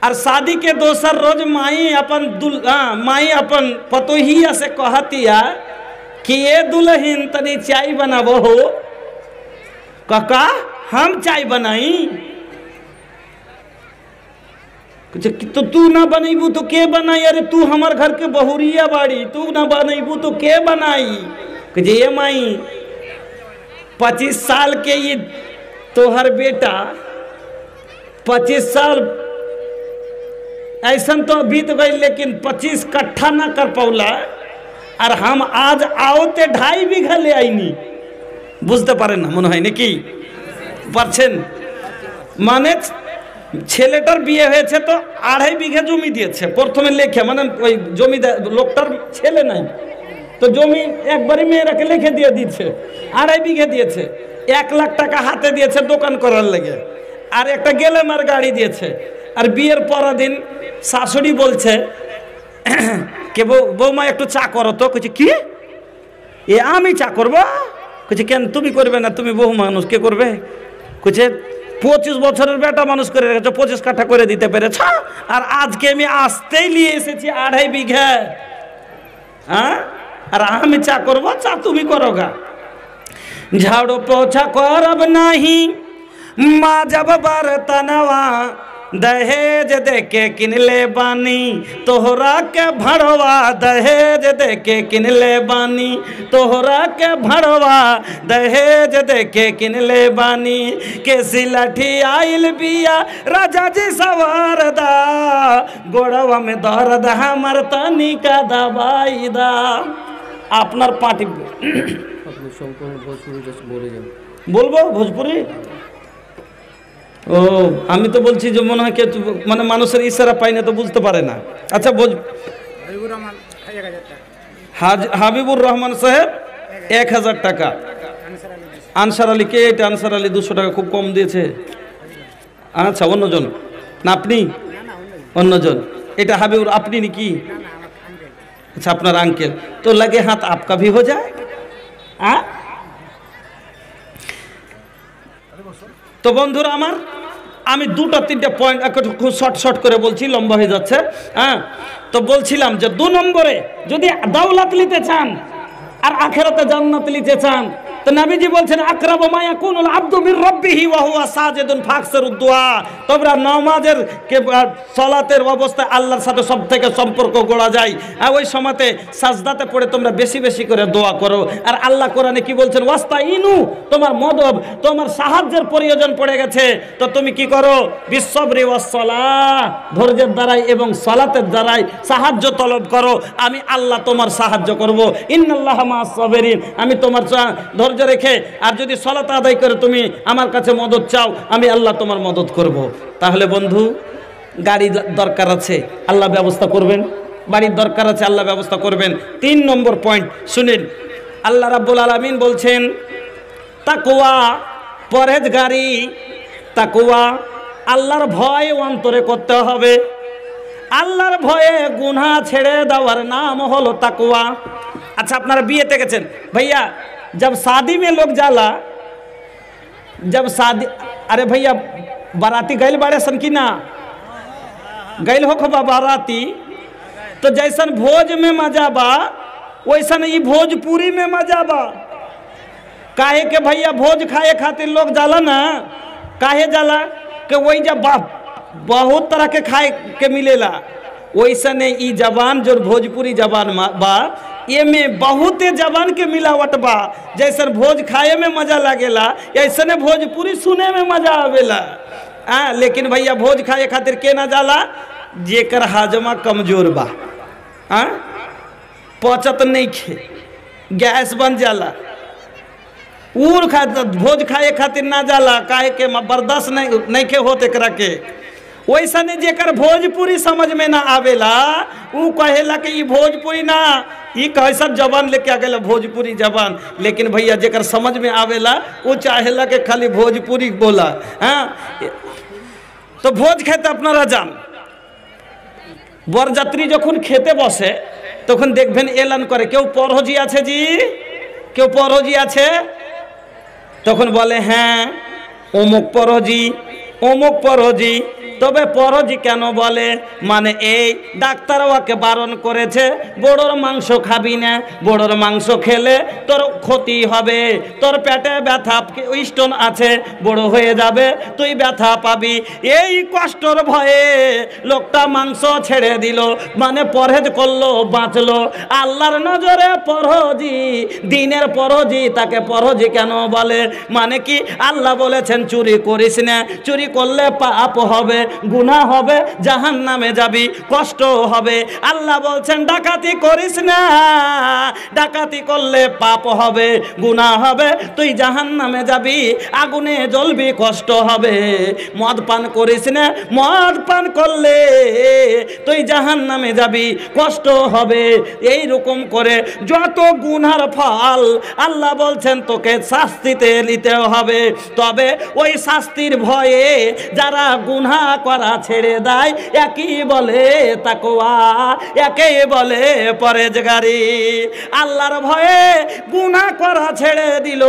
और शादी के दोसर रोज माई अपन पतोहिया से कहतिया कि ये दुल्हन तनी चाय बनाबो हो। काका हम चाय बनाई? तो तू ना बनेबू तो के बनाई? अरे तू हमार घर के बहुरिया बाड़ी, तू ना बनेबू तो के बनाई? कि ये माई 25 साल के ये तोहर बेटा 25 साल ऐसा तो बीत गई, लेकिन 25 कट्ठा ना कर पौला, और हम आज आओते 2.5 बीघा ले आईनी। बुझते पारेन ना मन है नाकि पारছেন? মানে ছেলেটার বিয়ে হয়েছে তো 2.5 বিঘা জমি দিয়েছে প্রথমে লেখে, মানে ওই জমিদার লোকটার ছেলে নাই তো জমি একবারই মেয়েরাকে লিখে দিয়ে দিচ্ছে, 2.5 বিঘা দিয়েছে, 1 লাখ টাকা হাতে দিয়েছে দোকান করার লেগে, আর একটা গেলেমার গাড়ি দিয়েছে। আর বিয়ের পরের দিন শাশুড়ি বলছে কে বৌমা একটু চা করো তো। কইছে কি এ আমি চা করবো? কইছে কেন তুমি করবে না? তুমি বহু মানুষ কে করবে? কইছে 25 বছরের বেটা মানুষ করে রেখেছো, 25 কাঠা করে দিতে পেরেছ, আর আজকে আমি আসতেই নিয়ে এসেছি 2.5 বিঘা, হ্যাঁ? আর আমি চা করবো? চা তুমি করো গা। ঝাড়ু পোছা করব নাহি মা जब बर्तनवा, दहेज दे के किनले बानी तोहरा के भड़वा, दहेज दे के किनले बानी तोहरा के भड़वा, दहेज दे के किनले बानी, केसी लाठी आइल बिया राजा जी सवारदा, गोड़वा में दर्द हमर तनी का दवाई दा। আপনার পার্টি বলবো ভোজপুরি? ও আমি তো বলছি যে মনে হয় মানে মানুষের ইশারা পাই না তো বুঝতে পারে না। আচ্ছা হাবিবুর রহমান সাহেব 1000 টাকা, আনসার আলী কে? এটা আনসার আলী 200 টাকা, খুব কম দিয়েছে। আচ্ছা অন্যজন না আপনি? অন্যজন। এটা হাবিবুর আপনি নাকি? अच्छा আপনার আঙ্কেল তো लगे हाथ आपका भी हो जाए। তো বন্ধুরা আমার, আমি 2-3টা পয়েন্ট খুব শর্ট করে বলছি, লম্বা হয়ে যাচ্ছে। হ্যাঁ, তো বলছিলাম যে 2 নম্বরে যদি দাওলাত নিতে চান আর আখিরাতে জান্নাত নিতে চান, তো নবীজি বলছেন আকরাবু মা ইয়াকুনুল আবদু মির রাব্বি রাব্বিহি ওয়া হুয়া সাজিদুন ফাকসিরুদ দুআ। তোমরা নামাজের সালাতের অবস্থায় আল্লাহর সাথে সবথেকে সম্পর্ক গড়া যায়, আর ওই সময়তে সাজদাতে পড়ে তোমরা বেশি বেশি করে দোয়া করো। আর আল্লাহ কোরআনে কি বলছেন? ওয়াস্তাইনু, তোমার মদদ, তোমার সাহায্যের প্রয়োজন পড়ে গেছে, তো তুমি কি করো? বিসসবরি ওয়াস সালাহ, ধৈর্যের দ্বারাই এবং সালাতের দ্বারাই সাহায্য তলব করো, আমি আল্লাহ তোমার সাহায্য করব। ইন্নাল্লাহা মাআস সাবিরিন, আমি তোমার ধৈর্য রেখে আর যদি সালাত আদায় করে তুমি আমার কাছে মদদ চাও, আমি আল্লাহ তোমার মদদ করব। তাহলে বন্ধু, গাড়ি দরকার আছে, আল্লাহ ব্যবস্থা করবেন। বাড়ির দরকার আছে, আল্লাহ ব্যবস্থা করবেন। 3 নম্বর পয়েন্ট শুনেন, আল্লাহ রাব্বুল আলামিন বলছেন তাকওয়া, পরহেজগারি, তাকওয়া, আল্লাহর ভয় অন্তরে করতে হবে। আল্লাহর ভয়ে গুনাহ ছেড়ে দেওয়ার নাম হলো তাকওয়া। अच्छा আপনারা বিয়েতে গেছেন भैया, जब शादी में लोग जाला, जब शादी, अरे भैया बाराती गैल बाड़े सन की ना गैल हो खबा बाराती, तो जैसन भोज में मजा बा वैसन ही भोजपुरी में मजा बा। काहे के भैया भोज खाए खातिर लोग जाला ना, काहे जाला कि वही जब बहुत तरह के खाए के मिलेला, वैसने ई जबान जो भोजपुरी जबान बा, ये में बहुत जबान के मिलावट बा। जैसे भोज खाए में मजा लागेला, ऐसने भोजपुरी सुने में मजा आवेला। लेकिन भैया भोज खाए खातिर के ना जाला? जेकर हाजमा कमजोर बा, पचत नहीं खे, गैस बन जाला, उड़ खा भोज खाए खातिर ना जाला, काहे के बर्दाश्त नहीं के होते एकरा के। वैसा ने जेकर भोजपुरी समझ में ना आवेला, ऊ कहेला कि ये भोजपुरी ना, ये कैसा जबान लेके आ गया भोजपुरी जबान। लेकिन भैया जेकर समझ में आवेला वो चाहेला कि खाली भोजपुरी बोला। हाँ, तो भोज खेते अपनारा जान, बरযাত্রী যখন খেতে বসে তখন দেখবেন এলান করে, কেউ পরহজি আছে জি, কেউ পরহজি আছে, তখন বলে হ্যাঁ অমুক পরহজি, অমুক পরহজি। তবে পরহজি কেন বলে? মানে এই ডাক্তার ওকে বারণ করেছে, বড়োর মাংস খাবি না, বড়োর মাংস খেলে তোর ক্ষতি হবে, তোর পেটে ব্যথা, স্টোন আছে, বড় হয়ে যাবে, তুই ব্যথা পাবি। এই কষ্টর ভয়ে লোকটা মাংস ছেড়ে দিল, মানে পরহেজ করলো, বাঁচলো। আল্লাহর নজরে পরহজি, দিনের পরহজি, তাকে পরহজি কেন বলে? মানে কি আল্লাহ বলেছেন চুরি করিস না, চুরি করলে পাপ হবে, গুনাহ হবে, জাহান্নামে যাবি, কষ্ট হবে। আল্লাহ বলছেন ডাকাতি করিস না, ডাকাতি করলে পাপ হবে, গুনাহ হবে, তুই জাহান্নামে যাবি, আগুনে জ্বলবি, কষ্ট হবে। মদ পান করিস না, মদ পান করলে তুই জাহান্নামে যাবি, কষ্ট হবে। এই রকম করে যত গুনার ফল আল্লাহ বলছেন তোকে শাস্তিতে নিতে হবে। তবে ওই শাস্তির ভয়ে যারা গুনাহ করা ছেড়ে দেয়, একই বলে তাকওয়া, একই বলে পরহেজগারি। আল্লাহর ভয়ে গুনাহ করা ছেড়ে দিল,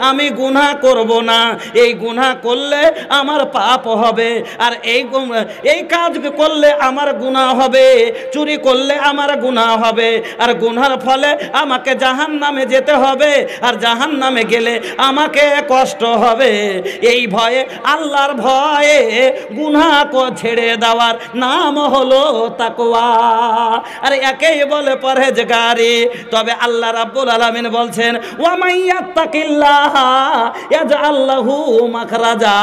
আমি গুনাহ করব না, এই গুনাহ করলে আমার পাপ হবে, আর এই কাজ করলে আমার গুনাহ হবে, চুরি করলে আমার গুনাহ হবে, আর গুনার ফলে আমাকে জাহান্নামে যেতে হবে, আর জাহান্নামে গেলে আমাকে কষ্ট হবে। এই ভয়ে, আল্লাহর ভয়ে গুনাহ ছেড়ে দেওয়ার নাম হলো তাকওয়া, আর একেই বলে পরহেজগারি। তবে আল্লাহ রাব্বুল আলামিন বলছেন ওয়া মাইয়াত্তাকিল্লাহ ইয়াজআল লাহু মাখরাজা,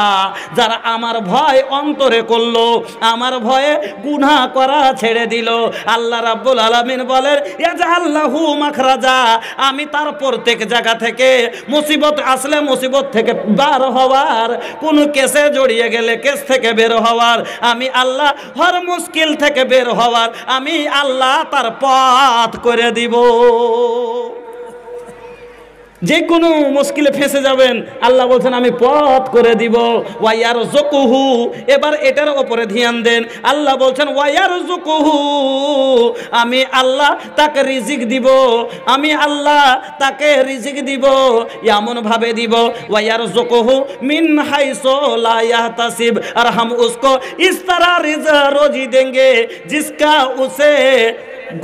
যারা আমার ভয় অন্তরে করলো, আমার ভয়ে গুনাহ করা ছেড়ে দিল, আল্লাহ রাব্বুল আলামিন বলেন ইয়াজআল লাহু মাখরাজা, আমি তার প্রত্যেক জায়গা থেকে মুসিবত আসলে মুসিবত থেকে বার হওয়ার, কোন কেসে জড়িয়ে গেলে কেস থেকে বের হওয়ার, আমি আল্লাহ হর মুশকিল থেকে বের হওয়ার, আমি আল্লাহ তার পথ করে দিব। যে কোনো মুশকিলে ফেসে যাবেন, আল্লাহ বলছেন আমি পথ করে দিব। ওয়ায়ারযুকুহু, এবার এটার উপরে ধ্যান দেন। আল্লাহ বলছেন ওয়ায়ারযুকুহু, আমি আল্লাহ তাকে রিজিক দিব, আমি আল্লাহ তাকে রিজিক দিব, এমন ভাবে দিব। ওয়ায়ারযুকুহু মিন হাইসু লা ইয়াহতাসিব, আর हम उसको इस तरह रोजी देंगे जिसका उसे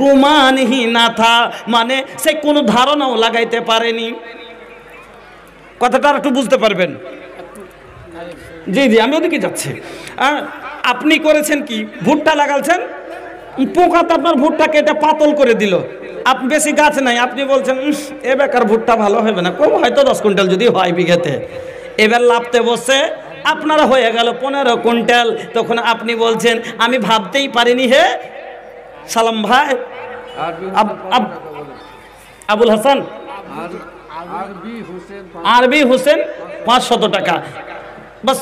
गुमान ही ना था, মানে সে কোনো ধারণাও লাগাইতে পারেনি। কথাটা একটু বুঝতে পারবেন। জি জি, আমি ওদিকে যাচ্ছি। আপনি করেছেন কি, ভুট্টা লাগালছেন, পোকা তো আপনার ভুট্টাকে এটা পাতল করে দিল, আপনি বেশি গাছ নাই, আপনি বলছেন এ বেকার ভুট্টা ভালো হবে না, কম হয়তো 10 কুইন্টাল যদি হয় বিঘাতে। এবার লাভতে বসে আপনারা হয়ে গেল 15 কুইন্টাল, তখন আপনি বলছেন আমি ভাবতেই পারিনি। হে সালাম ভাই, আবুল হাসান আরবি হোসেন 500 টাকা, বাস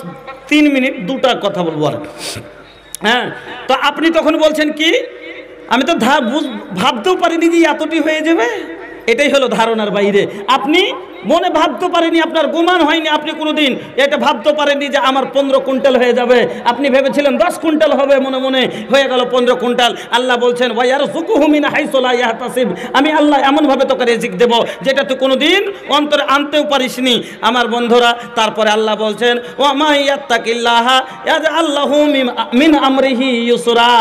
3 মিনিট 2টা কথা বলবো আর। হ্যাঁ, তো আপনি তখন বলছেন কি, আমি তো ভাবতেও পারিনি যে এতটি হয়ে যাবে। এটাই হলো ধারণার বাইরে। আপনি মনে ভাবতে পারেনি, আপনার গুমান হয়নি, আপনি কোনোদিন এটা ভাবতে পারেননি যে আমার 15 কুইন্টাল হয়ে যাবে। আপনি ভেবেছিলেন 10 কুইন্টাল হবে, মনে মনে হয়ে গেল 15 কুইন্টাল। আল্লাহ বলছেন ওয়ায়ারযুকুহু মিন হাইসু লা ইয়াহতাসিব, আমি আল্লাহ এমনভাবে তোকে রিজিক দেব যেটা তুই কোনোদিন অন্তরে আনতেও পারিসনি। আমার বন্ধুরা, তারপরে আল্লাহ বলছেন ওয়া মা ইয়াত্তাকিল্লাহা ইয়াজআল লাহু মিন আমরিহি ইউসরা,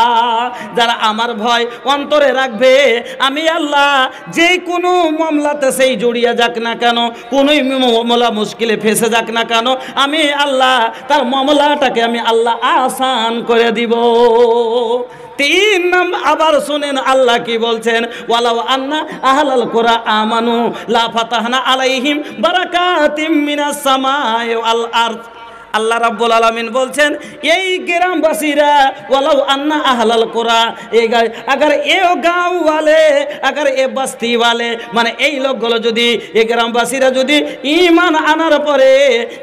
যারা আমার ভয় অন্তরে রাখবে, আমি আল্লাহ যে কোনো মামলাতে সেই জড়িয়ে যাক না কেন, কোনোই মামলা মুশকিলে ফেসে যাক না কেন, আমি আল্লাহ তার মামলাটাকে আমি আল্লাহ আসান করে দিব। 3 নম্বর আবার শুনেন আল্লাহ কি বলছেন, ওয়ালাউ আন্না আহলাল কুরা আমানু লা ফাতাহনা আলাইহিম বারাকাতিম মিনাস সামাই ওয়াল আরদ। আল্লাহ রাব্বুল আলামিন বলছেন এই গ্রামবাসীরা, ওয়ালাউ আন্না আহলাল কুরা, अगर ये गाँव वाले, अगर ये बस्ती वाले, মানে এই লোকগুলো যদি, এই গ্রামবাসীরা যদি ঈমান আনার পরে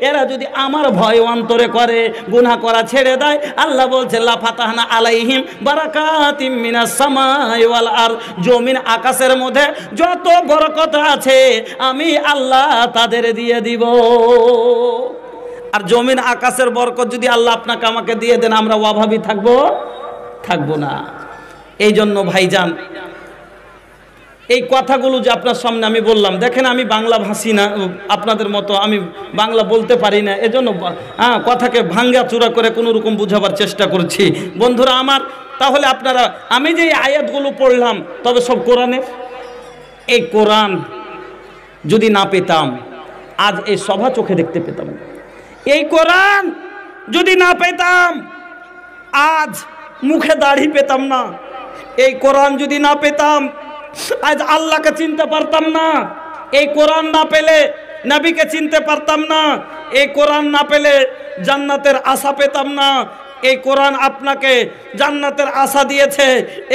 এরা যদি আমার ভয় অন্তরে করে, গুনাহ করা ছেড়ে দেয়, আল্লাহ বলছে লা ফাতাহনা আলাইহিম বারাকাতিম মিনাস সামাই ওয়াল আরদ, জমিন আকাশের মধ্যে যত বরকত আছে আমি আল্লাহ তাদের দিয়ে দিব। আর জমিন আকাশের বরকত যদি আল্লাহ আপনাকে আমাকে দিয়ে দেন, আমরা অভাবী থাকবো না। এই জন্য ভাইজান, এই কথাগুলো যে আপনার সামনে আমি বললাম, দেখেন আমি বাংলা ভাষী না, আপনাদের মতো আমি বাংলা বলতে পারি না, এজন্য কথাকে ভাঙ্গা চূড়া করে কোনো রকম বুঝাবার চেষ্টা করছি। বন্ধুরা আমার, তাহলে আপনারা, আমি যে আয়াতগুলো পড়লাম তবে সব কোরআনের। এই কোরআন যদি না পেতাম, আজ এই সভা চোখে দেখতে পেতাম। এই কোরআন যদি না পেতাম, আজ মুখে দাড়ি পেতাম না। এই কোরআন যদি না পেতাম, আজ আল্লাহকে চিনতে পারতাম না। এই কোরআন না পেলে নবীকে চিনতে পারতাম না। এই কোরআন না পেলে জান্নাতের আশা পেতাম না। এই কোরআন আপনাকে জান্নাতের আশা দিয়েছে,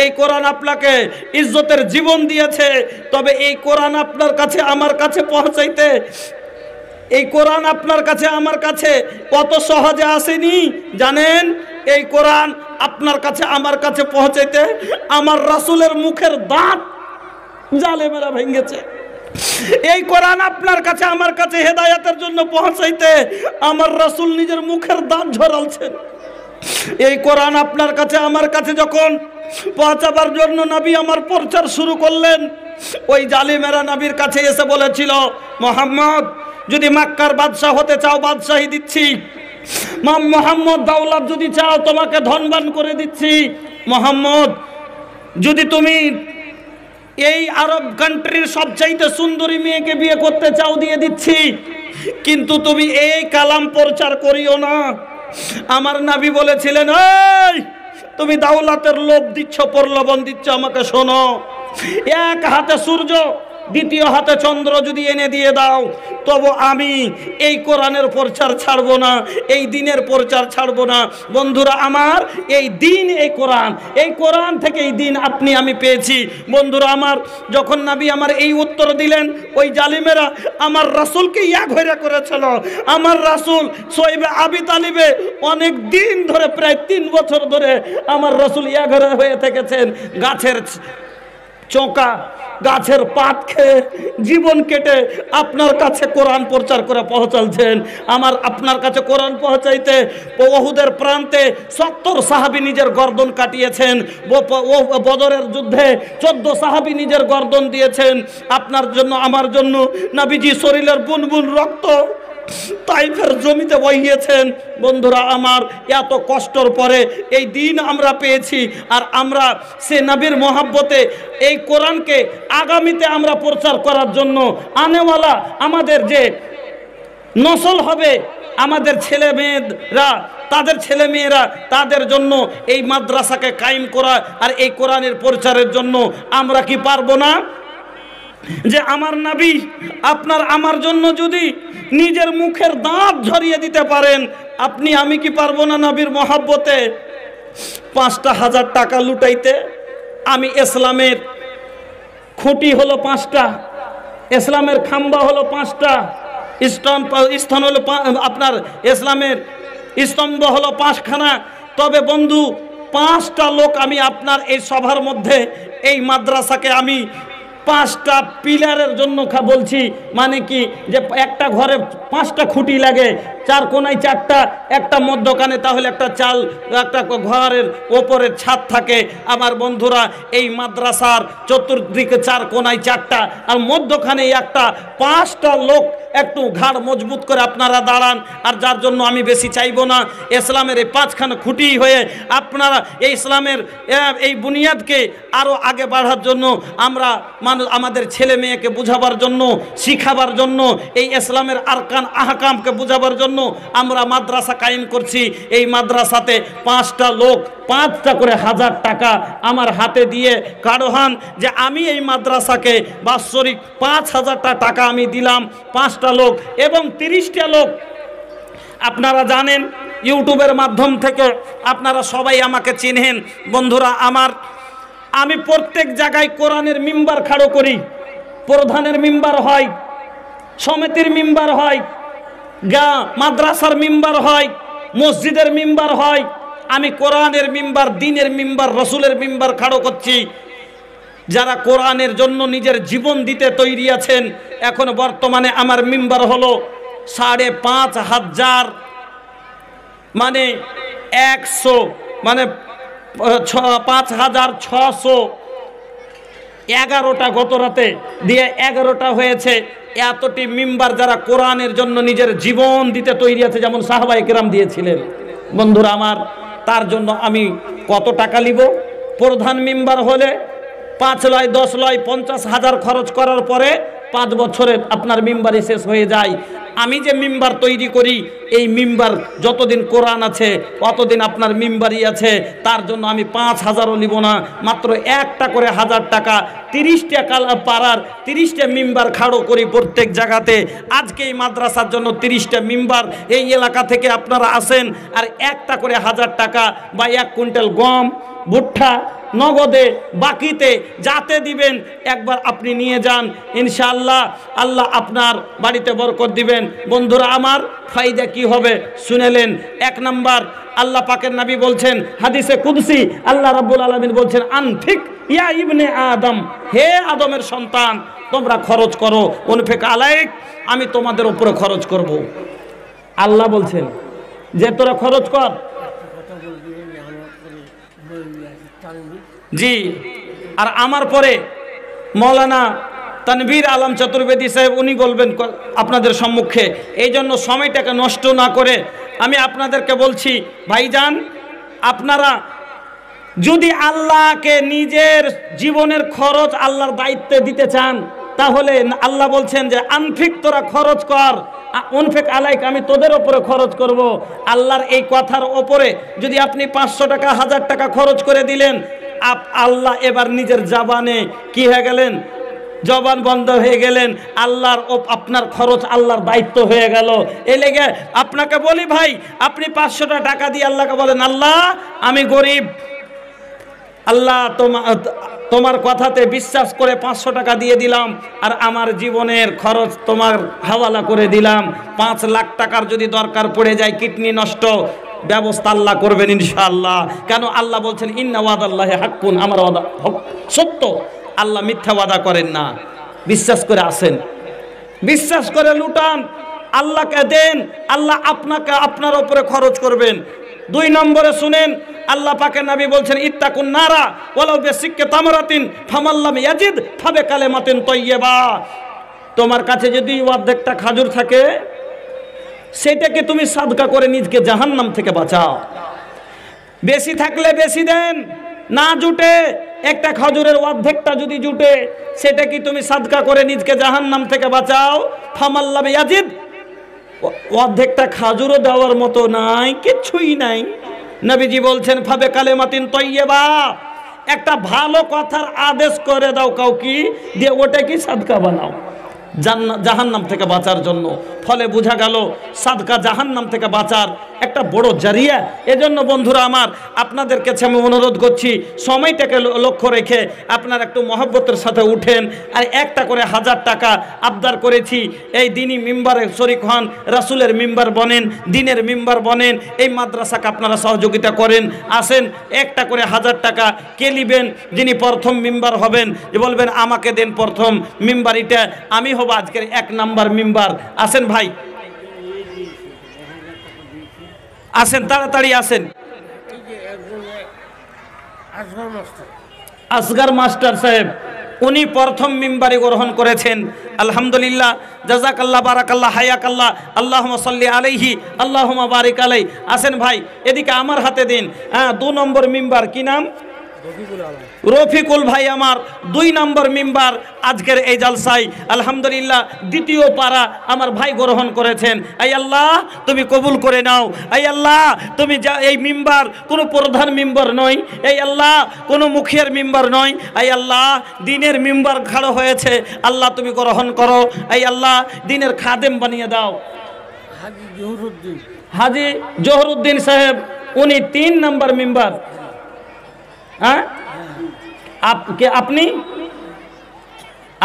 এই কোরআন আপনাকে ইজ্জতের জীবন দিয়েছে। তবে এই কোরআন আপনার কাছে আমার কাছে পৌঁছাইতে, এই কোরআন আপনার কাছে আমার কাছে কত সহজে আসেনি জানেন? এই কোরআন আপনার কাছে আমার কাছে পৌঁছাইতে আমার রাসূলের মুখের দাঁত জালেমেরা ভেঙেছে। এই কোরআন আপনার কাছে আমার কাছে হেদায়েতের জন্য পৌঁছাইতে আমার রাসূল নিজের মুখের দাঁত ঝরালছেন। এই কোরআন আপনার কাছে আমার কাছে যখন পৌঁছাবার জন্য নবী আমার প্রচার শুরু করলেন, ওই জালিমেরা নবীর কাছে এসে বলেছিল, মুহাম্মদ যদি মক্কার বাদশাহ হতে চাও বাদশাহী দিচ্ছি, মুহাম্মদ দৌলত যদি চাও তোমাকে ধনবান করে দিচ্ছি, মুহাম্মদ যদি তুমি এই আরব কান্ট্রির সবচাইতে সুন্দরী মেয়েকে বিয়ে করতে চাও দিয়ে দিচ্ছি, কিন্তু তুমি এই কালাম প্রচার করিও না। আমার নবী বলেছিলেন, এই তুমি দাওলাতের লোভ দিচ্ছ, প্রলোভন দিচ্ছ, আমাকে শোনো। এক হাতে সূর্য, দ্বিতীয় হাতে চন্দ্র যদি এনে দিয়ে দাও, তবু আমি এই কোরআনের প্রচার ছাড়বো না, এই দিনের প্রচার ছাড়বো না। বন্ধুরা আমার, এই দিন, এই কোরআন থেকে এই দিন আপনি আমি পেয়েছি। বন্ধুরা আমার, যখন নবী আমার এই উত্তর দিলেন, ওই জালিমেরা আমার রাসূলকে ইয়া ঘরে করেছিল। আমার রাসূল সোয়েবে আবি তালিবে অনেক দিন ধরে, প্রায় 3 বছর ধরে আমার রাসূল ইয়া ঘরে হয়ে থেকেছেন। গাছের চোকা, গাছের পাত খেয়ে জীবন কেটে আপনার কাছে কোরআন প্রচার করে পৌঁছালছেন। আপনার কাছে কোরআন পৌঁছাইতে উহুদের প্রান্তে 70 সাহাবী নিজের গর্দন কাটিয়েছেন। বদরের যুদ্ধে 14 সাহাবী নিজের গর্দন দিয়েছেন আপনার জন্য, আমার জন্য। নবীজি শরীরের বুনবুন রক্ত তাইফের জমিতে বহিয়েছেন। বন্ধুরা আমার, এত কষ্টর পরে এই দিন আমরা পেয়েছি, আর আমরা সে নবীর মহব্বতে এই কোরআনকে আগামীতে আমরা প্রচার করার জন্য আনেওয়ালা আমাদের যে নসল হবে, আমাদের ছেলে মেয়েরা, তাদের ছেলে মেয়েরা, তাদের জন্য এই মাদ্রাসাকে কায়েম করা আর এই কোরআনের প্রচারের জন্য আমরা কি পারবো না? যে আমার নবী আপনার আমার জন্য যদি নিজের মুখের দাঁত ঝরিয়ে দিতে পারেন, আপনি আমি কি পারবো না নবীর মহব্বতে 5,000 টাকা লুটাইতে? আমি ইসলামের খুঁটি হলো 5টা, ইসলামের খাম্বা হলো 5টা, স্থান হলো আপনার ইসলামের স্তম্ভ হলো 5খানা। তবে বন্ধু, 5টা লোক আমি আপনার এই সভার মধ্যে এই মাদ্রাসাকে আমি 5টা পিলারের জন্য বলছি। মানে কি, যে একটা ঘরে 5টা খুঁটি লাগে, 4 কোনায় 4টা, একটা মধ্যখানে, তাহলে একটা চাল, একটা ঘরের ওপরের ছাদ থাকে। আমার বন্ধুরা, এই মাদ্রাসার চতুর্দিকে 4 কোনায় 4টা আর মধ্যখানে একটা, 5টা লোক একটু ঘাড় মজবুত করে আপনারা দাঁড়ান। আর যার জন্য আমি বেশি চাইবো না, ইসলামের এই 5খানা খুঁটি হয়ে আপনারা এই ইসলামের এই বুনিয়াদকে আরও আগে বাড়ার জন্য, আমরা আমাদের ছেলে মেয়েকে বুঝাবার জন্য, শিখাবার জন্য, এই ইসলামের আরকান আহকামকে বুঝাবার জন্য আমরা মাদ্রাসা কায়েম করছি। এই মাদ্রাসাতে 5টা লোক 5টা করে 1000 টাকা আমার হাতে দিয়ে কারোহান যে আমি এই মাদ্রাসাকে বাৎসরিক 5,000 টাকা আমি দিলাম। 5টা লোক এবং 30টা লোক। আপনারা জানেন ইউটিউবের মাধ্যম থেকে আপনারা সবাই আমাকে চিনেন। বন্ধুরা আমার, আমি প্রত্যেক জায়গায় কোরআনের মিম্বার খাড়ো করি। প্রধানের মিম্বার হয়, সমিতির মিম্বার হয়, মাদ্রাসার মিম্বার হয়, মসজিদের মিম্বার হয়। আমি কোরআনের মিম্বার, দ্বীনের মিম্বার, রসুলের মিম্বার খাড়ো করছি। যারা কোরআনের জন্য নিজের জীবন দিতে তৈরি আছেন, এখন বর্তমানে আমার মিম্বার হলো 5,500, মানে 100, মানে 5,611টা গত রাতে দিয়ে 11টা হয়েছে। এতটি মিম্বার যারা কোরআনের জন্য নিজের জীবন দিতে তৈরি আছে, যেমন সাহাবায়ে কেরাম দিয়েছিলেন। বন্ধুরা আমার, তার জন্য আমি কত টাকা নিব? প্রধান মিম্বার হলে 5 লয়, 10 লয়, 50,000 খরচ করার পরে 5 বছরে আপনার মিম্বারই শেষ হয়ে যায়। আমি যে মিম্বার তৈরি করি, এই মিম্বার যতদিন কোরআন আছে ততদিন আপনার মিম্বারই আছে। তার জন্য আমি 5,000ও নিব না, মাত্র 1টা করে 1000 টাকা, 30টা পাড়ার 30টা মিম্বার খাড়ো করি প্রত্যেক জায়গাতে। আজকে এই মাদ্রাসার জন্য 30টা মিম্বার এই এলাকা থেকে আপনারা আসেন, আর 1টা করে 1000 টাকা বা 1 কুইন্টাল গম, ভুট্টা নগদে বাকিতে যাতে দিবেন, একবার আপনি নিয়ে যান। ইনশাআল্লাহ আল্লাহ আপনার বাড়িতে বরকত দিবেন। বন্ধুরা আমার, ফায়দা কি হবে শুনেলেন? 1 নাম্বার, আল্লাহ পাকের নবী বলছেন হাদিসে কুদসি, আল্লাহ রাব্বুল আলামিন বলছেন, আনফিক ইয়া ইবনে আদম, হে আদমের সন্তান, তোমরা খরচ করো, উনফিক আলাইক, আমি তোমাদের উপরে খরচ করব। আল্লাহ বলছেন যে তোরা খরচ কর। জি, আর আমার পরে মৌলানা তানভীর আলম চতুর্বেদী সাহেব উনি বলবেন আপনাদের সম্মুখে। এই জন্য সময়টাকে নষ্ট না করে আমি আপনাদেরকে বলছি, ভাইজান, আপনারা যদি আল্লাহকে নিজের জীবনের খরচ আল্লাহর দায়িত্বে দিতে চান, তাহলে আল্লাহ বলছেন যে আনফিক, তোরা খরচ কর, উনফিক আলাইক, আমি তোদের ওপরে খরচ করব। আল্লাহর এই কথার ওপরে যদি আপনি 500 টাকা 1000 টাকা খরচ করে দিলেন, আল্লাহ এবার নিজের জবানে কি হয়ে গেলেন? জবান বন্ধ হয়ে গেলেন। আল্লাহর আপনার খরচ আল্লাহর দায়িত্ব হয়ে গেল। এই লেগে আপনাকে বলি ভাই, আপনি 500 টাকা দিয়ে আল্লাহকে বলেন, আল্লাহ আমি গরিব, আল্লাহ তোমার কথাতে বিশ্বাস করে 500 টাকা দিয়ে দিলাম, আর আমার জীবনের খরচ তোমার হাওয়ালা করে দিলাম। 5 লাখ টাকার যদি দরকার পড়ে যায়, কিডনি নষ্ট, ব্যবস্থা আল্লাহ করবেন ইনশাআল্লাহ। কেন? আল্লাহ বলছেন ইন্না ওয়াদাল্লাহি হাক্কুন, আমার ওয়াদা সত্য, আল্লাহ মিথ্যা ওয়াদা করেন না। বিশ্বাস করে আসেন, বিশ্বাস করে লুটান, আল্লাহকে দেন, আল্লাহ আপনাকে আপনার উপরে খরচ করবেন। 2 নম্বরে শুনেন, আল্লাহ পাকের নবী বলছেন ইত্তাকুন নারা ওয়ালাউ বিসিক্কি তামরাতিন ফামাল্লাম ইয়াজিদ ফাবে কালেমাতিন তাইয়্যিবা। তোমার কাছে যদি অর্ধেকটা খাজুর থাকে, সেটাকে তুমি সাদকা করে নিজকে জাহান্নাম থেকে বাঁচাও। বেশি থাকলে বেশি দেন, না জুটে একটা খাজুরের অর্ধেকটা যদি জুটে, সেটা কি তুমি সাদকা করে নিজকে জাহান্নাম থেকে বাঁচাও। ফামাল্লাম ইয়াজিদ, অর্ধেকটা খাজুরও দেওয়ার মতো নাই, কিচ্ছুই নাই। নবীজি বলছেন ফাবে কালেমাতিন তয়্যিবা, একটা ভালো কথার আদেশ করে দাও কাউকে, দিয়ে ওটা কি সাদকা বানাও জাহান্নাম থেকে বাঁচার জন্য। ফলে বোঝা গেল সাদকা জাহান্নাম থেকে বাঁচার একটা বড় জারিয়া। এজন্য বন্ধুরা আমার, আপনাদের কাছে আমি অনুরোধ করছি, সময়টাকে লক্ষ্য রেখে আপনারা একটু মহব্বতের সাথে উঠেন। আর একটা করে 1000 টাকা আবদার করেছি, এই দিনই মিম্বারে শরিক হন, রাসূলের মিম্বার বনেন, দিনের মিম্বার বনেন, এই মাদ্রাসাকে আপনারা সহযোগিতা করেন। আসেন, একটা করে 1000 টাকা কে নেবেন? যিনি প্রথম মিম্বার হবেন, যে বলবেন আমাকে দেন প্রথম মিম্বার, এটা আমি হব আজকের 1 নাম্বার মিম্বার। আসেন ভাই, আসেন, তাড়াতাড়ি আসেন। আসগর মাস্টার সাহেব, উনি প্রথম মিম্বারি গ্রহণ করেছেন। আলহামদুলিল্লাহ, জাযাকাল্লাহ, বারাকাল্লাহ, হায়াকাল্লাহ, আল্লাহুম্মা সাল্লি আলাইহি, আল্লাহুম্মা বারিক আলাইহি। আসেন ভাই, এদিকে আমার হাতে দিন। 2 নম্বর মিম্বার, কি নাম? রফিকুল ভাই আমার 2 নম্বর মিম্বার আজকের এই জলসায়। আলহামদুলিল্লাহ, দ্বিতীয় পারা আমার ভাই গ্রহণ করেছেন। আই আল্লাহ, তুমি কবুল করে নাও। আই আল্লাহ, তুমি এই মিম্বার কোনো প্রধান মিম্বার নয়, এই আল্লাহ কোনো মুখিয়ার মিম্বার নয়। আই আল্লাহ, দিনের মিম্বার খাড়ো হয়েছে, আল্লাহ তুমি গ্রহণ করো। আই আল্লাহ, দিনের খাদেম বানিয়ে দাও। হাজি জহুরুদ্দিন সাহেব, উনি 3 নম্বর মিম্বার। হ্যাঁ, আপনি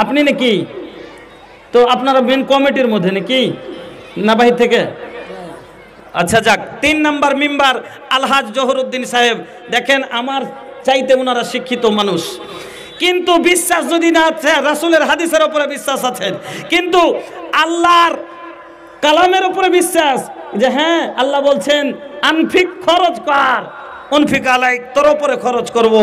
আপনি নাকি? তো আপনারা মেন কমিটির মধ্যে নাকি না বাহির থেকে? আচ্ছা যাক, 3 নম্বর মিম্বার আলহাজ জহুরুদ্দিন সাহেব। দেখেন, আমার চাইতে ওনারা শিক্ষিত মানুষ, কিন্তু বিশ্বাস যদি না আছে, রাসূলের হাদিসের উপরে বিশ্বাস আছে, কিন্তু আল্লাহর কালামের উপরে বিশ্বাস, যে হ্যাঁ আল্লাহ বলছেন আনফিক, খরচ কর, আনফিক আলাইক, তোর উপরে খরচ করব।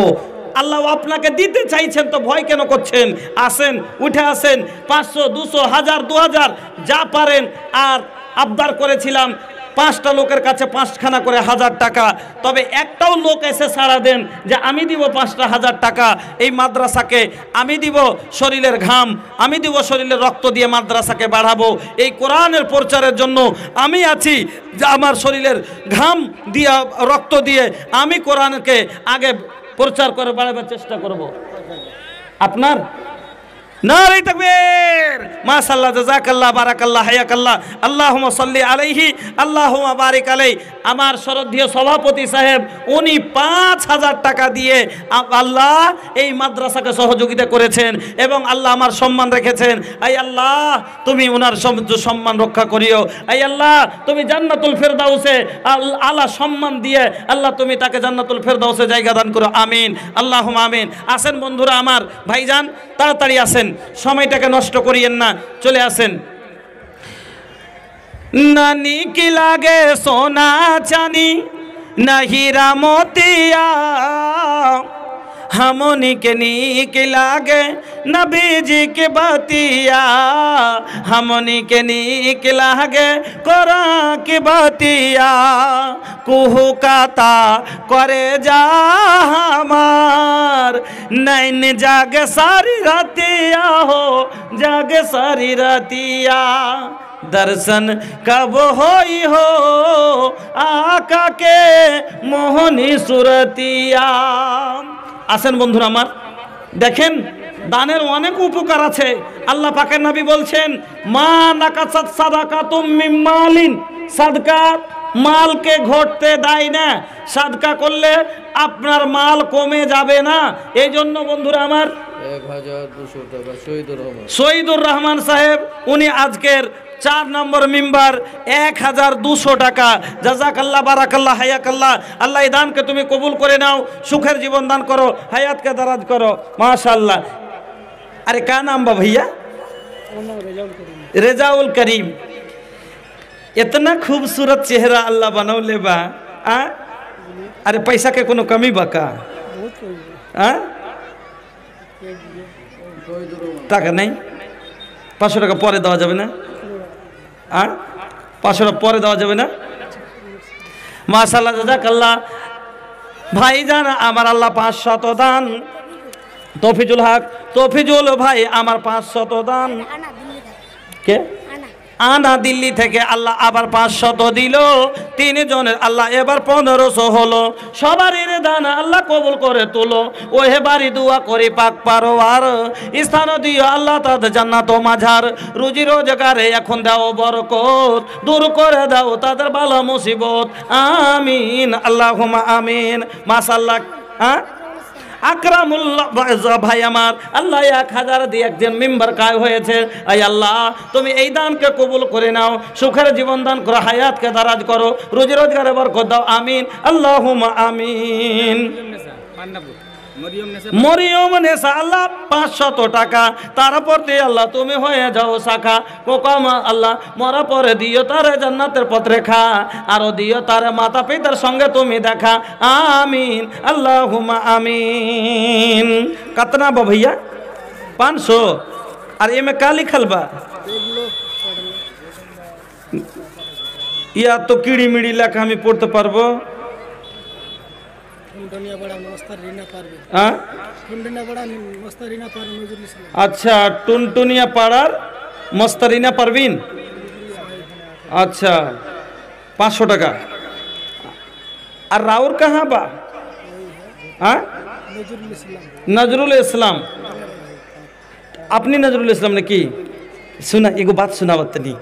আল্লাহ আপনাকে দিতে চাইছেন, তো ভয় কেন করছেন? আসেন, উঠে আসেন, 500, 200, 1000, 2000 যা পারেন। আর আবদার করেছিলাম 5টা লোকের কাছে 5খানা করে 1000 টাকা, তবে একটাও লোক এসে সাড়া দেন যে আমি দিব 5টা 1000 টাকা এই মাদ্রাসাকে, আমি দিব শরীরের ঘাম, আমি দিব শরীরের রক্ত দিয়ে মাদ্রাসাকে বাড়াবো। এই কোরআনের প্রচারের জন্য আমি আছি, যে আমার শরীরের ঘাম দিয়ে, রক্ত দিয়ে আমি কোরআনকে আগে প্রচার করে বাড়াবার চেষ্টা করব। আপনার নারে তাকবীর, মাশাআল্লাহ, জাযাকাল্লাহ, বারাকাল্লাহ, হায়াকাল্লাহ, আল্লাহুম্মা সাল্লি আলাইহি, আল্লাহুম্মা বারিক আলাইহি। আমার শ্রদ্ধেয় সভাপতি সাহেব, উনি 5000 টাকা দিয়ে আল্লাহ এই মাদ্রাসাকে সহযোগিতা করেছেন, এবং আল্লাহ আমার সম্মান রেখেছেন। আই আল্লাহ, তুমি ওনার সম্মান রক্ষা করিও। আই আল্লাহ, তুমি জান্নাতুল ফেরদাউসে আলা সম্মান দিয়ে আল্লাহ তুমি তাকে জান্নাতুল ফেরদাউসে জায়গা দান করো, আমিন, আল্লাহুম্মা আমিন। আসেন বন্ধুরা আমার, ভাইজান তাড়াতাড়ি আসেন, সময়টাকে নষ্ট করিয়েন না, চলে আসেন। নানি কি লাগে সোনা চানি, না হীরা মোতিয়া, हमनी के नीक लागे नबीजी के बतिया, हमनी के नीक लागे कुरान के बतिया, कुहुकाता करे जा हमार, नैन जागे सारी रतिया हो, जागे सारी रतिया, दर्शन कब होई हो आका के मोहनी सुरतिया। আসেন বন্ধুরা আমার, দেখেন দানের অনেক উপকার আছে। আল্লাহ পাকের নবী বলছেন, মা নাকাসাত সাদাকাতুম মিন মালিন, সাদকা মালকে ঘটতে দেয় না, সাদকা করলে আপনার মাল কমে যাবে না। এই জন্য বন্ধুরা আমার 1200 টাকা শহীদুর রহমান সাহেব, উনি আজকের 4 নম্বর মিম্বার 1200 টাকা। জাযাকাল্লাহ, বারাকাল্লাহ, হায়াকাল্লাহ, আল্লাহ এই দানকে তুমি কবুল করে নাও, সুখের জীবন দান করো, হায়াতকে দারাজ করো, মাশাআল্লাহ। अरे क्या नाम बा भैया? रेजाउल करीम। इतना खूबसूरत चेहरा अल्लाह बनौले बा। अरे पैसा के कोनो कमी बा का? টাকা নেই? 500 টাকা পরে দেওয়া যাবে না? 500 টাকা পরে দেওয়া যাবে না? মাশাআল্লাহ, জাযাকাল্লাহ। ভাইজান আমার আল্লাহ 500 দান। তৌফিজুল হক, তৌফিজুল ভাই আমার 500 দান। কে? আনা দিল্লি থেকে আল্লাহ আবার 500 দিল, 3 জনের আল্লাহ এবার 1500 হলো। সবারই দান আল্লাহ কবুল করে তুলো। ওহে বাড়ি দোয়া করি পাক পারোয়ার, স্থান দিও আল্লাহ তাদের জান্নাত ও মাঝার। রুজি রোজগারে এখন দাও বরকত, দূর করে দাও তাদের বালা মুসিবত। আমিন আল্লাহুম্মা আমিন। মাশাআল্লাহ। হ্যাঁ আকরামুল্লাহ ভাই আমার, আল্লাহ 1000 দিয়ে একজন মেম্বার কায় হয়েছে। আই আল্লাহ তুমি এই দানকে কবুল করে নাও, সুখের জীবন দান করো, হায়াতকে দারাজ করো, রুজি রোজগারে বরকত দাও। আমিন আল্লাহুম্মা আমিন। মরিয়ম নেশা আল্লাহ 500 টাকা, তারপর দিয়ে আল্লাহ তুমি হয়ে যাও শাখা। কোকামা আল্লাহ মরা পরে দিও তারে জান্নাতের পথ রেখা, আরো দিও তারে মাতা পিতার সঙ্গে তুমি দেখা। আমিন আল্লাহুম্মা আমিন। কতনা বা भैया 500? আর এমে का लिखल बा? या तो कीड़ी मिड़ी লেখা আমি পড়তে পারবো? अच्छा टुनटुनिया पाड़ार मस्तरीना परवीन। अच्छा 500 টাকা। আর রাউর कहाँ बा? हाँ नजरुल इस्लाम। अपनी नजरुल इस्लाम ने की सुना एगो बात सुना बतनी।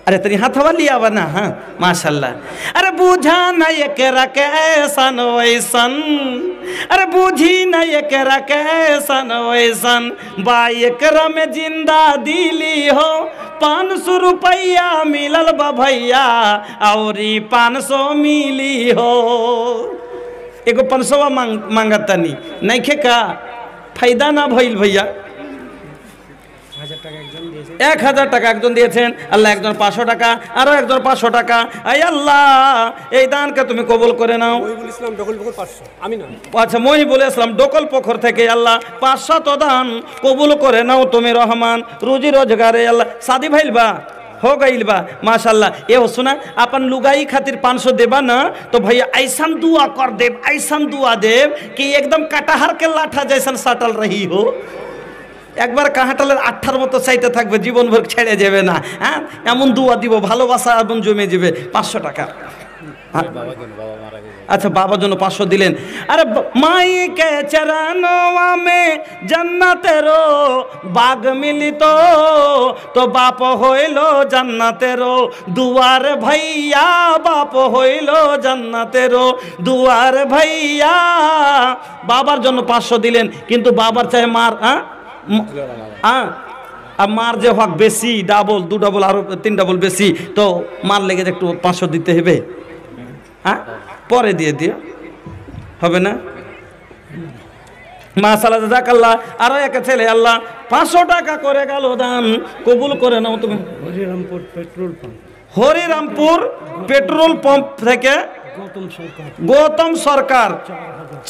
अरे तनी हाथ हवा लिया बना। हाँ माशाल्लाह। अरे बूझा न ये केरा के ऐसन वैसन, अरे बूझी न ये केरा के ऐसन वैसन, बाई एकरा में जिंदा दिली हो 500 रुपया मिलल बा भैया, औरी 500 मिली हो। एगो 500 मांगतनी नहीं खे का फायदा ना भइल भैया। 1000 টাকা একজন দিয়েছেন, আল্লাহ একজন 500 টাকা, আরো একজন 500 টাকা। আই আল্লাহ এই দানকে তুমি কবুল করে নাও। মহিবুল ইসলাম ডকল পোখর 500। আমি না, আচ্ছা মহিবুল ইসলাম ডকল পোখর থেকে আল্লাহ 500 দান কবুল করে নাও তুমি রহমান। রুজি रोजगारे अल्लाह। शादी भइल बा? हो गईल बा माशाल्लाह। ये हो सुना अपन लुगाई खातिर 500 देबा ना तो भैया ऐसन दुआ कर देव, ऐसन दुआ देव कि एकदम कटहर के लाठा जैसन सटल रही हो। একবার কাঁটালের আঠার মতো চাইতে থাকবে, জীবন ভর ছেড়ে যাবে না। হ্যাঁ এমন দুয়া দিব, ভালোবাসা এমন জমে যাবে। 500 টাকা। अच्छा बाबा जन 500 दिलें। अरे माई के चरणों में जन्नतेरो बाग मिली तो बाप होइलो जन्नतेरो दुआर भैया, बाप होइलो जन्नतेरो दुआर भैया। बाबार जन 500 दिलें, किन्तु बाबार चाहे मार अब मार जो हक बेशी डाबल 2 ডাবল और 3 ডাবল बेशी तो मार लेगे एक 500 दीते হবে। हाँ পরে দিয়ে দিও হবে না। মাশাআল্লাহ জাযাকাল্লাহ। আরো এক ছেলে আল্লাহ 500 টাকা করে গেল দান, কবুল করে নাও তুমি। Harirampur petrol pump, Harirampur petrol pump থেকে গৌতম সরকার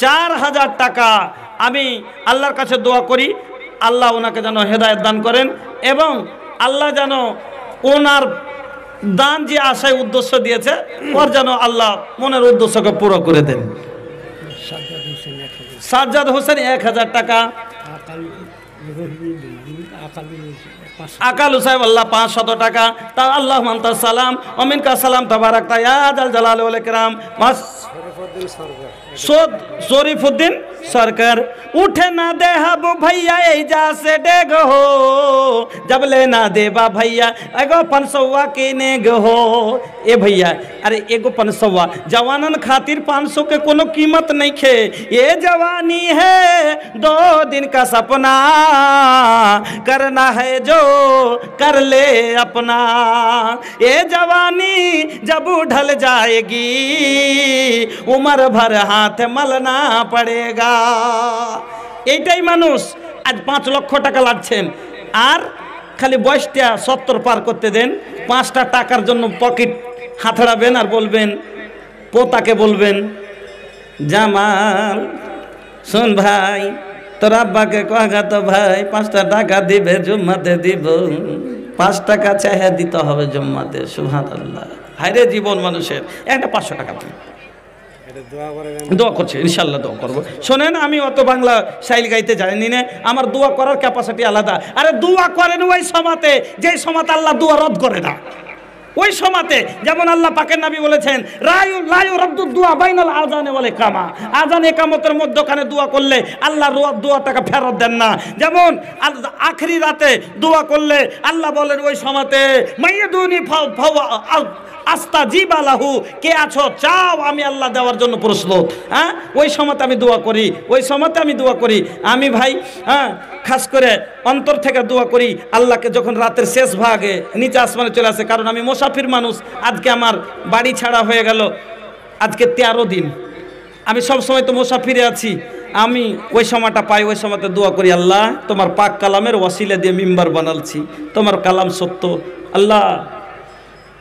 4000 টাকা। আমি আল্লাহর কাছে দোয়া করি আল্লাহ ওনাকে যেন হেদায়েত দান করেন এবং আল্লাহ যেন ওনার দান যে আশায় উদ্দেশ্য দিয়েছে ওর যেন আল্লাহ মনের উদ্দেশ্যকে পুরো করে দেন। সাজ্জাদ হোসেন 1000 টাকা। আকাল সাহেব আল্লাহ 500 টাকা। তা আল্লাহ মানতা সালাম অমিন কা সালাম তাবারাক তায়া জাল জালাল ওয়াল ইকরাম। शरीफुद्दीन सरकार उठे ना दे हब भैया एजा से डेग हो, जब ले ना देबा भैया एगो 500 किने हो। ए भैया अरे एगो 500 जवानन खातिर 500 के कोनो कीमत नहीं खे। ये जवानी है 2 दिन का सपना, करना है जो कर ले अपना। ये जवानी जब ढल जाएगी उम्र भर हाथ मलना पड़ेगा। এইটাই মানুষ আজ 5 লক্ষ টাকা লাগছেন আর খালি বয়সটা 70 পার করতে দেন। 5টা টাকার জন্য পকেট হাতড়াবেন আর বলবেন পোতাকে বলবেন জামাল শোন ভাই তোর আব্বাকে কহা তো ভাই 5টা টাকা দিবে জুম্মাতে দিব, 5 টাকা চাহে দিতে হবে জুম্মাতে। সুবহানাল্লাহ। হায়রে জীবন মানুষের। একটা 500 টাকা দোয়া করছে, ইনশাল্লাহ দোয়া করবো। শোনেন, আমি অত বাংলা শাইল গাইতে জানি না, আমার দোয়া করার ক্যাপাসিটি আলাদা। আরে দোয়া করেন ওই সমাতে যেই সমাতে আল্লাহ দোয়া রদ করে না, ওই সমাতে। যেমন আল্লাহ পাকের নবী বলেছেন, লায়ু রদ্দু দোয়া বাইনাল আযানে ওয়াল ইকামা, আযান ইকামতের মধ্যখানে দোয়া করলে আল্লাহ দোয়াটাকে ফেরত দেন না। যেমন আখরি রাতে দোয়া করলে আল্লাহ বলেন ওই সমাতে, মাইয়াদুনি আস্তাজিব লাহু, কে আছো চাও, আমি আল্লাহ দেওয়ার জন্য প্রস্তুত। হ্যাঁ, ওই সময়তে আমি দোয়া করি, ওই সময়তে আমি দোয়া করি। আমি ভাই খাস করে অন্তর থেকে দোয়া করি আল্লাহকে, যখন রাতের শেষ ভাগে নিচে আসমানে চলে আসে। কারণ আমি মুসাফির মানুষ, আজকে আমার বাড়ি ছাড়া হয়ে গেল, আজকে 13 দিন। আমি সব সময় তো মুসাফিরে আছি। আমি ওই সময়টা পাই, ওই সময়তে দোয়া করি, আল্লাহ তোমার পাক কালামের ওয়াসিলা দিয়ে মিম্বার বানালছি, তোমার কালাম সত্য, আল্লাহ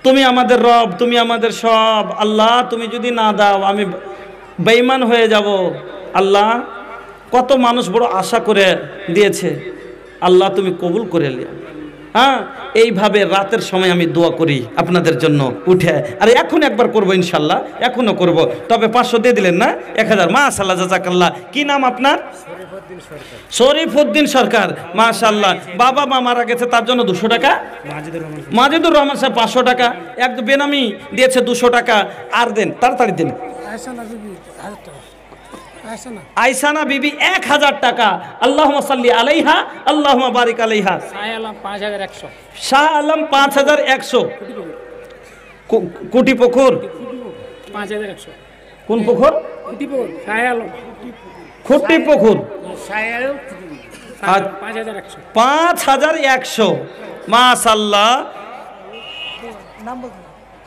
তুমি আমাদের রব, তুমি আমাদের সব। আল্লাহ তুমি যদি না দাও আমি বেঈমান হয়ে যাব। আল্লাহ কত মানুষ বড় আশা করে দিয়েছে, আল্লাহ তুমি কবুল করে নিও। হ্যাঁ, এইভাবে রাতের সময় আমি দোয়া করি আপনাদের জন্য উঠে। আর এখন একবার করবো ইনশাল্লাহ, এখনও করব। তবে 500 দিয়ে দিলেন না, 1000। মাশাআল্লাহ, জাযাকাল্লাহ। কি নাম আপনার? শরীফউদ্দিন সরকার। মাশাআল্লাহ। বাবা মা মারা গেছে, তার জন্য 200 টাকা। মাজিদুর রহমান সাহেব 500 টাকা। এক বেনামি দিয়েছে 200 টাকা। আর দেন, তাড়াতাড়ি দেন। আয়সানা বিবি 1000 টাকা। আল্লাহুম্মা সাল্লি আলাইহা, আল্লাহুম্মা বারিক আলাইহা। শাহ আলম 5100। কুটি পুকুর 5100। কোন পুকুর? খুঁটি পুকুর 5100। মাশাআল্লাহ।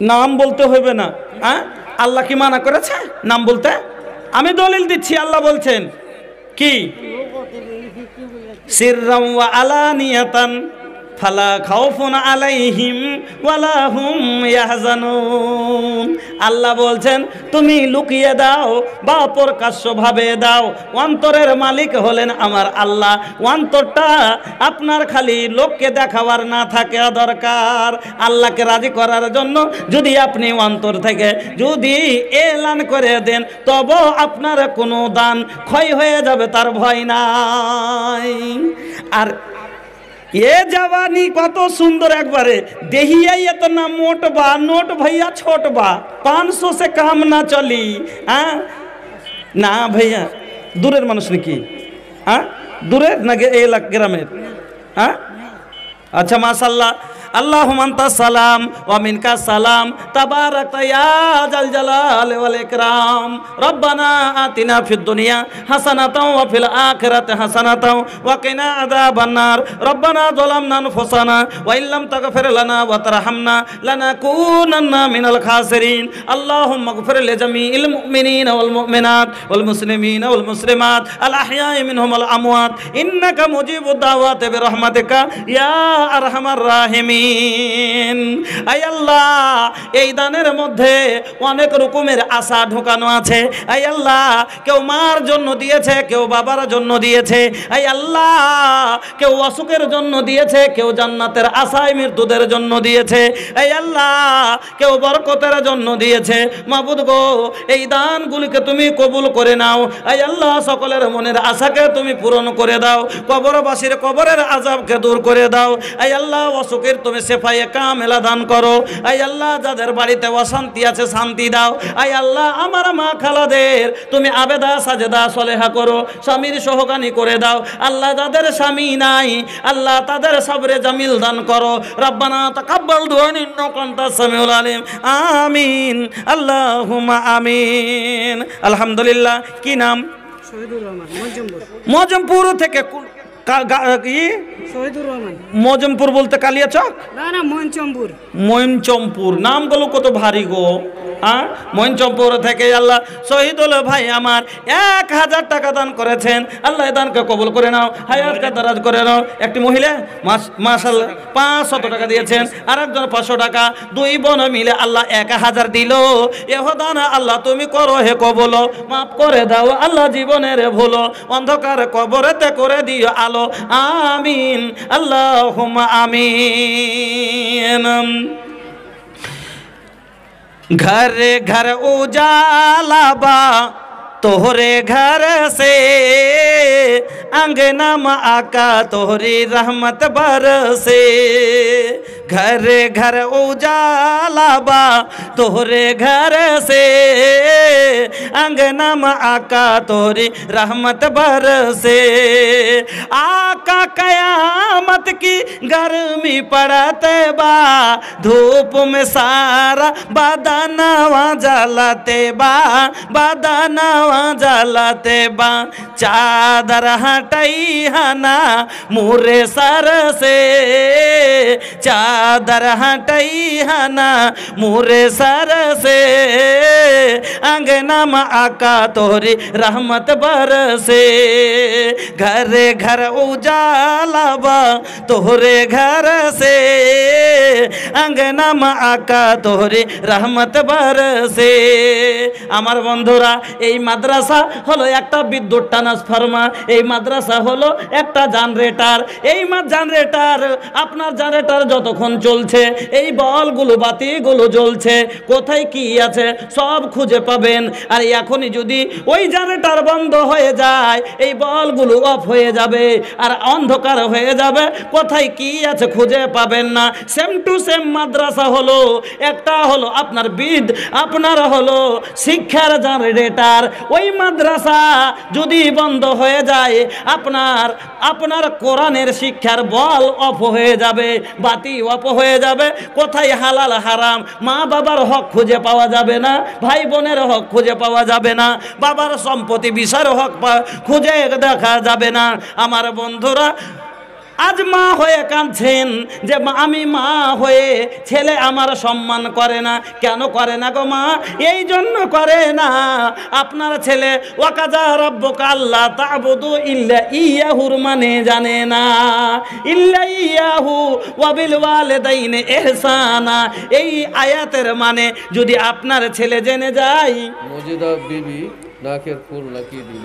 নাম বলতে হবে না। হ্যাঁ, আল্লাহ কি মানা করেছে নাম বলতে? আমি দলিল দিচ্ছি, আল্লাহ বলছেন কি, সিররাম ওয়া আলানিয়াতান ফালা খাউফুন আলাইহিম ওয়ালা হুম ইয়াহজানুন। আল্লাহ বলছেন তুমি লুকিয়ে দাও বা প্রকাশ্যভাবে দাও, অন্তরের মালিক হলেন আমার আল্লাহ। অন্তরটা আপনার খালি লোককে দেখাবার না থাকে দরকার, আল্লাহকে রাজি করার জন্য যদি আপনি অন্তর থেকে যদি এলান করে দেন, তবে আপনার কোনো দান ক্ষয় হয়ে যাবে, তার ভয় নাই। আর এ জওয়ানি কত সুন্দর, একবারে দেহিয়াই এত না মোট বা নোট भैया छोट बा, 500 से काम না চলি। হ্যাঁ না ভাইয়া, দূরের মানুষ নাকি? হ্যাঁ, দূরের না গ্রামের? হ্যাঁ, আচ্ছা মাশাআল্লাহ। আল্লাহুম্মা আনতাস সালাম ওয়া মিনকাস সালাম, তাবারাকতা ইয়া জাল জালালি ওয়াল ইকরাম। রব্বানা আতিনা ফিদ দুনিয়া হাসানাতাও ওয়া ফিল আখিরাতি হাসানাতাও ওয়া কিনা আযাবান নার। রব্বানা যালামনা আনফুসানা ওয়া ইল্লাম তাগফির লানা ওয়া তারহামনা লানাকুনান্না মিনাল খাসিরিন। আল্লাহুম্মা ইগফির লিজামিল মুমিনিনা ওয়াল মুমিনাত ওয়াল মুসলিমিনা ওয়াল মুসলিমাত আল আহইয়াই মিনহুম ওয়াল আমওয়াত ইন্নাকা মুজিবুদ দাওয়াতি বিরহমাতিকা ইয়া আরহামার রাহিমিন। আয় আল্লাহ, এই দানের মধ্যে অনেক রকমের আশা ঢোকানো আছে। আয় আল্লাহ, কেউ মার জন্য দিয়েছে, কেউ বাবার জন্য দিয়েছে। আয় আল্লাহ, কেউ অসুখের জন্য দিয়েছে, কেউ জান্নাতের আশায় মৃত্যুদের জন্য দিয়েছে। আয় আল্লাহ, কেউ বরকতের জন্য দিয়েছে। মাবুদ গো, এই দানগুলিকে তুমি কবুল করে নাও। আয় আল্লাহ, সকলের মনের আশাকে তুমি পূরণ করে দাও। কবরবাসীর কবরের আযাবকে দূর করে দাও। আয় আল্লাহ, অসুখের তুমি সেফায়ে কামেলা দান করো। আয় আল্লাহ, যাদের বাড়িতে অশান্তি আছে শান্তি দাও। আয় আল্লাহ, আমার মা খালাদের তুমি আবেদা সাজেদা সলেহা করো, স্বামীর সহগানি করে দাও। আল্লাহ, যাদের স্বামী নাই আল্লাহ তাদের সবরে জামিল দান করো। রব্বানা তাকাব্বাল দুআ ইন্নাকা আনতাস সামিউল আলিম। আমিন, আল্লাহুম্মা আমিন। আলহামদুলিল্লাহ। কি নাম? শহীদুর রহমান, মজমপুর থেকে। মজমপুর বলতে কালিয়াচক? না না, মঞ্চমপুর। মঞ্চমপুর নামগুলো কত ভারী গো। হ্যাঁ, মঞ্চমপুর থেকে আল্লাহ শহীদুল ভাই আমার 1000 টাকা দান করেছেন। আল্লাহ দানকে কবুল করে নাও, হায়াতকে দারাজ করে নাও। একটি মহিলা মাশাআল্লাহ 500 টাকা দিয়েছেন, আর একজন 500 টাকা। দুই বোন মিলে আল্লাহ 1000 দিল। এহ দান আল্লাহ তুমি করো হে কবুল, মাফ করে দাও আল্লাহ জীবনের ভুল, অন্ধকার কবরেতে করে দিও আলো। আমিন, আল্লাহুম্মা আমিন। घर घर उजाला बा तोहरे घर से, अंगना में आका तोहरी रहमत बरसे। घर घर उजाला बा तोहरे घर से, अंगना में आका तोहरी रहमत बरसे। आका कयामत की गर्मी पड़ते बा, धूप में सारा बदनवा जलते बा, बदनवा जलते बा। चादर हटई हना मुरे सर से, चादर हटई हना मुरे सर से, अंगना में आका तोहरी रहमत बरसे। घर घर उजाला बा तोहरे घर से, अंगना में आका तोहरी रहमत बरसे। আমার বন্ধুরা, এই মাদ্রাসা হলো একটা বিদ্যুৎ ট্রান্সফরমার, এই মাদ্রাসা হলো একটা জেনারেটর। এই জেনারেটর, আপনার জেনারেটর যতক্ষণ চলছে এই বলগুলো বাতিগুলো জ্বলছে, কোথায় কি আছে সব খুঁজে পাবেন। আর এখনই যদি ওই জেনারেটর বন্ধ হয়ে যায় এই বলগুলো অফ হয়ে যাবে আর অন্ধকার হয়ে যাবে, কোথায় কি আছে খুঁজে পাবেন না। সেম টু সেম মাদ্রাসা হলো একটা হলো আপনার বিদ, আপনার হলো শিক্ষার জেনারেটর। ওই মাদ্রাসা যদি বন্ধ হয়ে যায় আপনার কোরআনের শিক্ষার বল অফ হয়ে যাবে, বাতি অফ হয়ে যাবে। কোথায় হালাল হারাম, মা বাবার হক খুঁজে পাওয়া যাবে না, ভাই বোনের হক খুঁজে পাওয়া যাবে না, বাবার সম্পত্তি বিষয়ের হক খুঁজে দেখা যাবে না। আমার বন্ধুরা, আজ মা হয়ে কাঁদছেন যে আমি মা হয়ে ছেলে আমার সম্মান করে না। কেন করে না গো মা? এই জন্য করে না, আপনার ছেলে ওয়াকাজা রাব্বুকা আল্লা তা'বুদু ইল্লা ইয়াহুর মানে জানে না। ইল্লা ইয়াহু ওয়া বিল ওয়ালিদাইনি ইহসানা, এই আয়াতের মানে যদি আপনার ছেলে জেনে যায়। মজিদা বিবি নাকের ফুল লাগিয়ে দিল।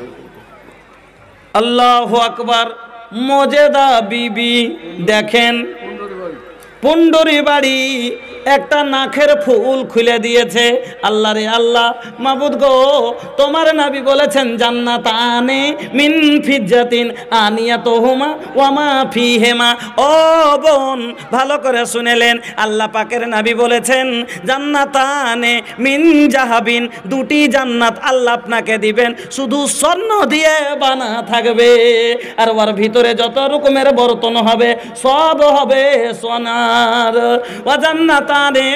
আল্লাহু আকবার। মজেদা বিবি দেখেন পুন্ডরি বাড়ি একটা নাকের ফুল খুলে দিয়েছে। আল্লাহ রে আল্লাহ, মাবুদ গো, তোমার নবী বলেছেন জান্নাতানে মিন ফিজ্জাতিন আনিয়াতুহুমা ওয়া মা ফিহিমা। ও বোন, ভালো করে শুনেলেন, আল্লাহ পাকের নবী বলেছেন জান্নাতানে মিন জাহাবিন, দুটি জান্নাত আল্লাহ আপনাকে দিবেন, শুধু স্বর্ণ দিয়ে বানা থাকবে। আর ওর ভিতরে যত রকমের বর্তন হবে সব হবে সোনার। ওয়া জান্নাত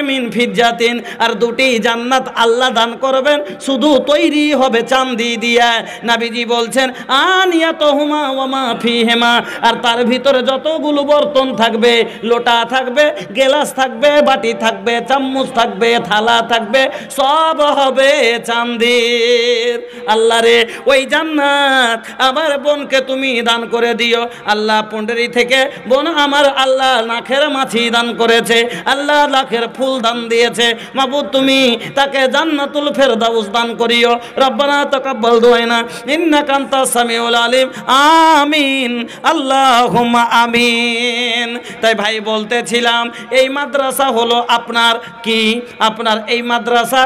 মিন ফিজ্জাতিন, আর দুটি জান্নাত আল্লাহ দান করবেন শুধু তৈরি হবে চাঁদি দিয়া। নবীজি বলছেন আনিয়াতুহুমা ওয়া মা ফিহিমা, আর তার ভিতরে যতগুলো বর্তন থাকবে, লোটা থাকবে, গ্লাস থাকবে, বাটি থাকবে, চামচ থাকবে, থালা থাকবে, সব হবে চাঁদির। আল্লাহ রে, ওই জান্নাত আমার বোনকে তুমি দান করে দিও। আল্লাহ পন্ডরি থেকে বোন আমার আল্লাহ নাখের মাছি দান করেছে, আল্লাহ লাখের ফুল দান দিয়েছে। মাবুদ, তুমি তাকে জান্নাতুল ফেরদাউস দান করিও। রব্বানা তাকাব্বাল দুআনা ইন্নাকা আনতাস সামিউল আলিম। আমিন, আল্লাহুম্মা আমিন। তাই ভাই বলতেছিলাম, এই মাদ্রাসা হলো আপনার কি, আপনার এই মাদ্রাসা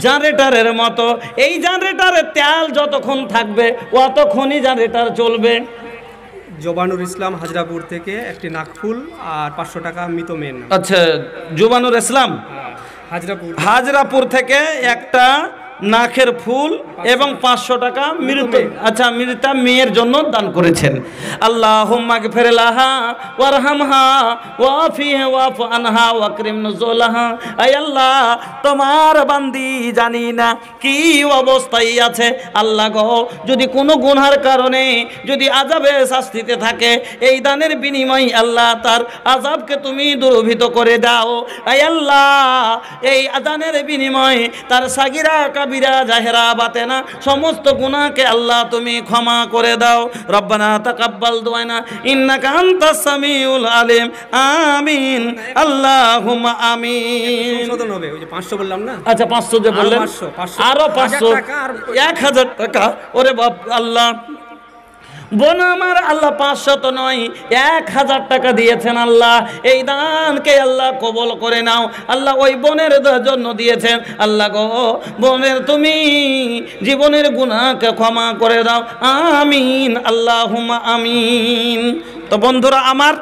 জেনারেটরের মতো। এই জেনারেটরের তেল যতক্ষণ থাকবে অতক্ষণই জেনারেটর চলবে। জোবানুর ইসলাম হাজরাপুর থেকে একটি নাকফুল আর 500 টাকা মৃত মেয়ের নাম। আচ্ছা, জোবানুর ইসলাম হাজরাপুর থেকে একটা নাকের ফুল এবং 500 টাকা মৃত, আচ্ছা, মৃতা মেয়ের জন্য দান করেছেন। আল্লাহুম্মা গফির লাহা ওয়ারহামহা ওয়াফিহা ওয়াফু আনহা ওয়াকরিম নুজুলাহা। আয় আল্লাহ, তোমার বান্দি জানি না কি অবস্থায় আছে। আল্লাহ গো, যদি কোনো গুনার কারণে যদি আযাবে শাস্তিতে থাকে, এই দানের বিনিময়ে আল্লাহ তার আযাবকে তুমি দূরীভূত করে দাও। আয় আল্লাহ, এই আদানের বিনিময়ে তার সাগিরা কাবিরা জাহেরা বাতেনা সমস্ত গুনাহকে আল্লাহ তুমি ক্ষমা করে দাও। রব্বানা তাকাব্বাল দুআনা ইন্নাকা আনতাস সামিউল আলিম। আমিন, আল্লাহুম্মা আমিন। সংশোধন হবে, ওই যে 500 বললাম না। আচ্ছা, 500 যে বললেন, আরো 500, 1000 টাকা। ওরে বাপ, আল্লাহ বোন আমার আল্লাহ 500 নয় 1000 টাকা দিয়েছেন আল্লাহ, এই দানকে আল্লাহ কবুল করে নাও আল্লাহ। ওই বোনের জন্য দিয়েছেন আল্লাহ গো, বোনের তুমি জীবনের গুনাহকে ক্ষমা করে দাও, আমিন আল্লাহুম্মা আমিন। তো বন্ধুরা আমার,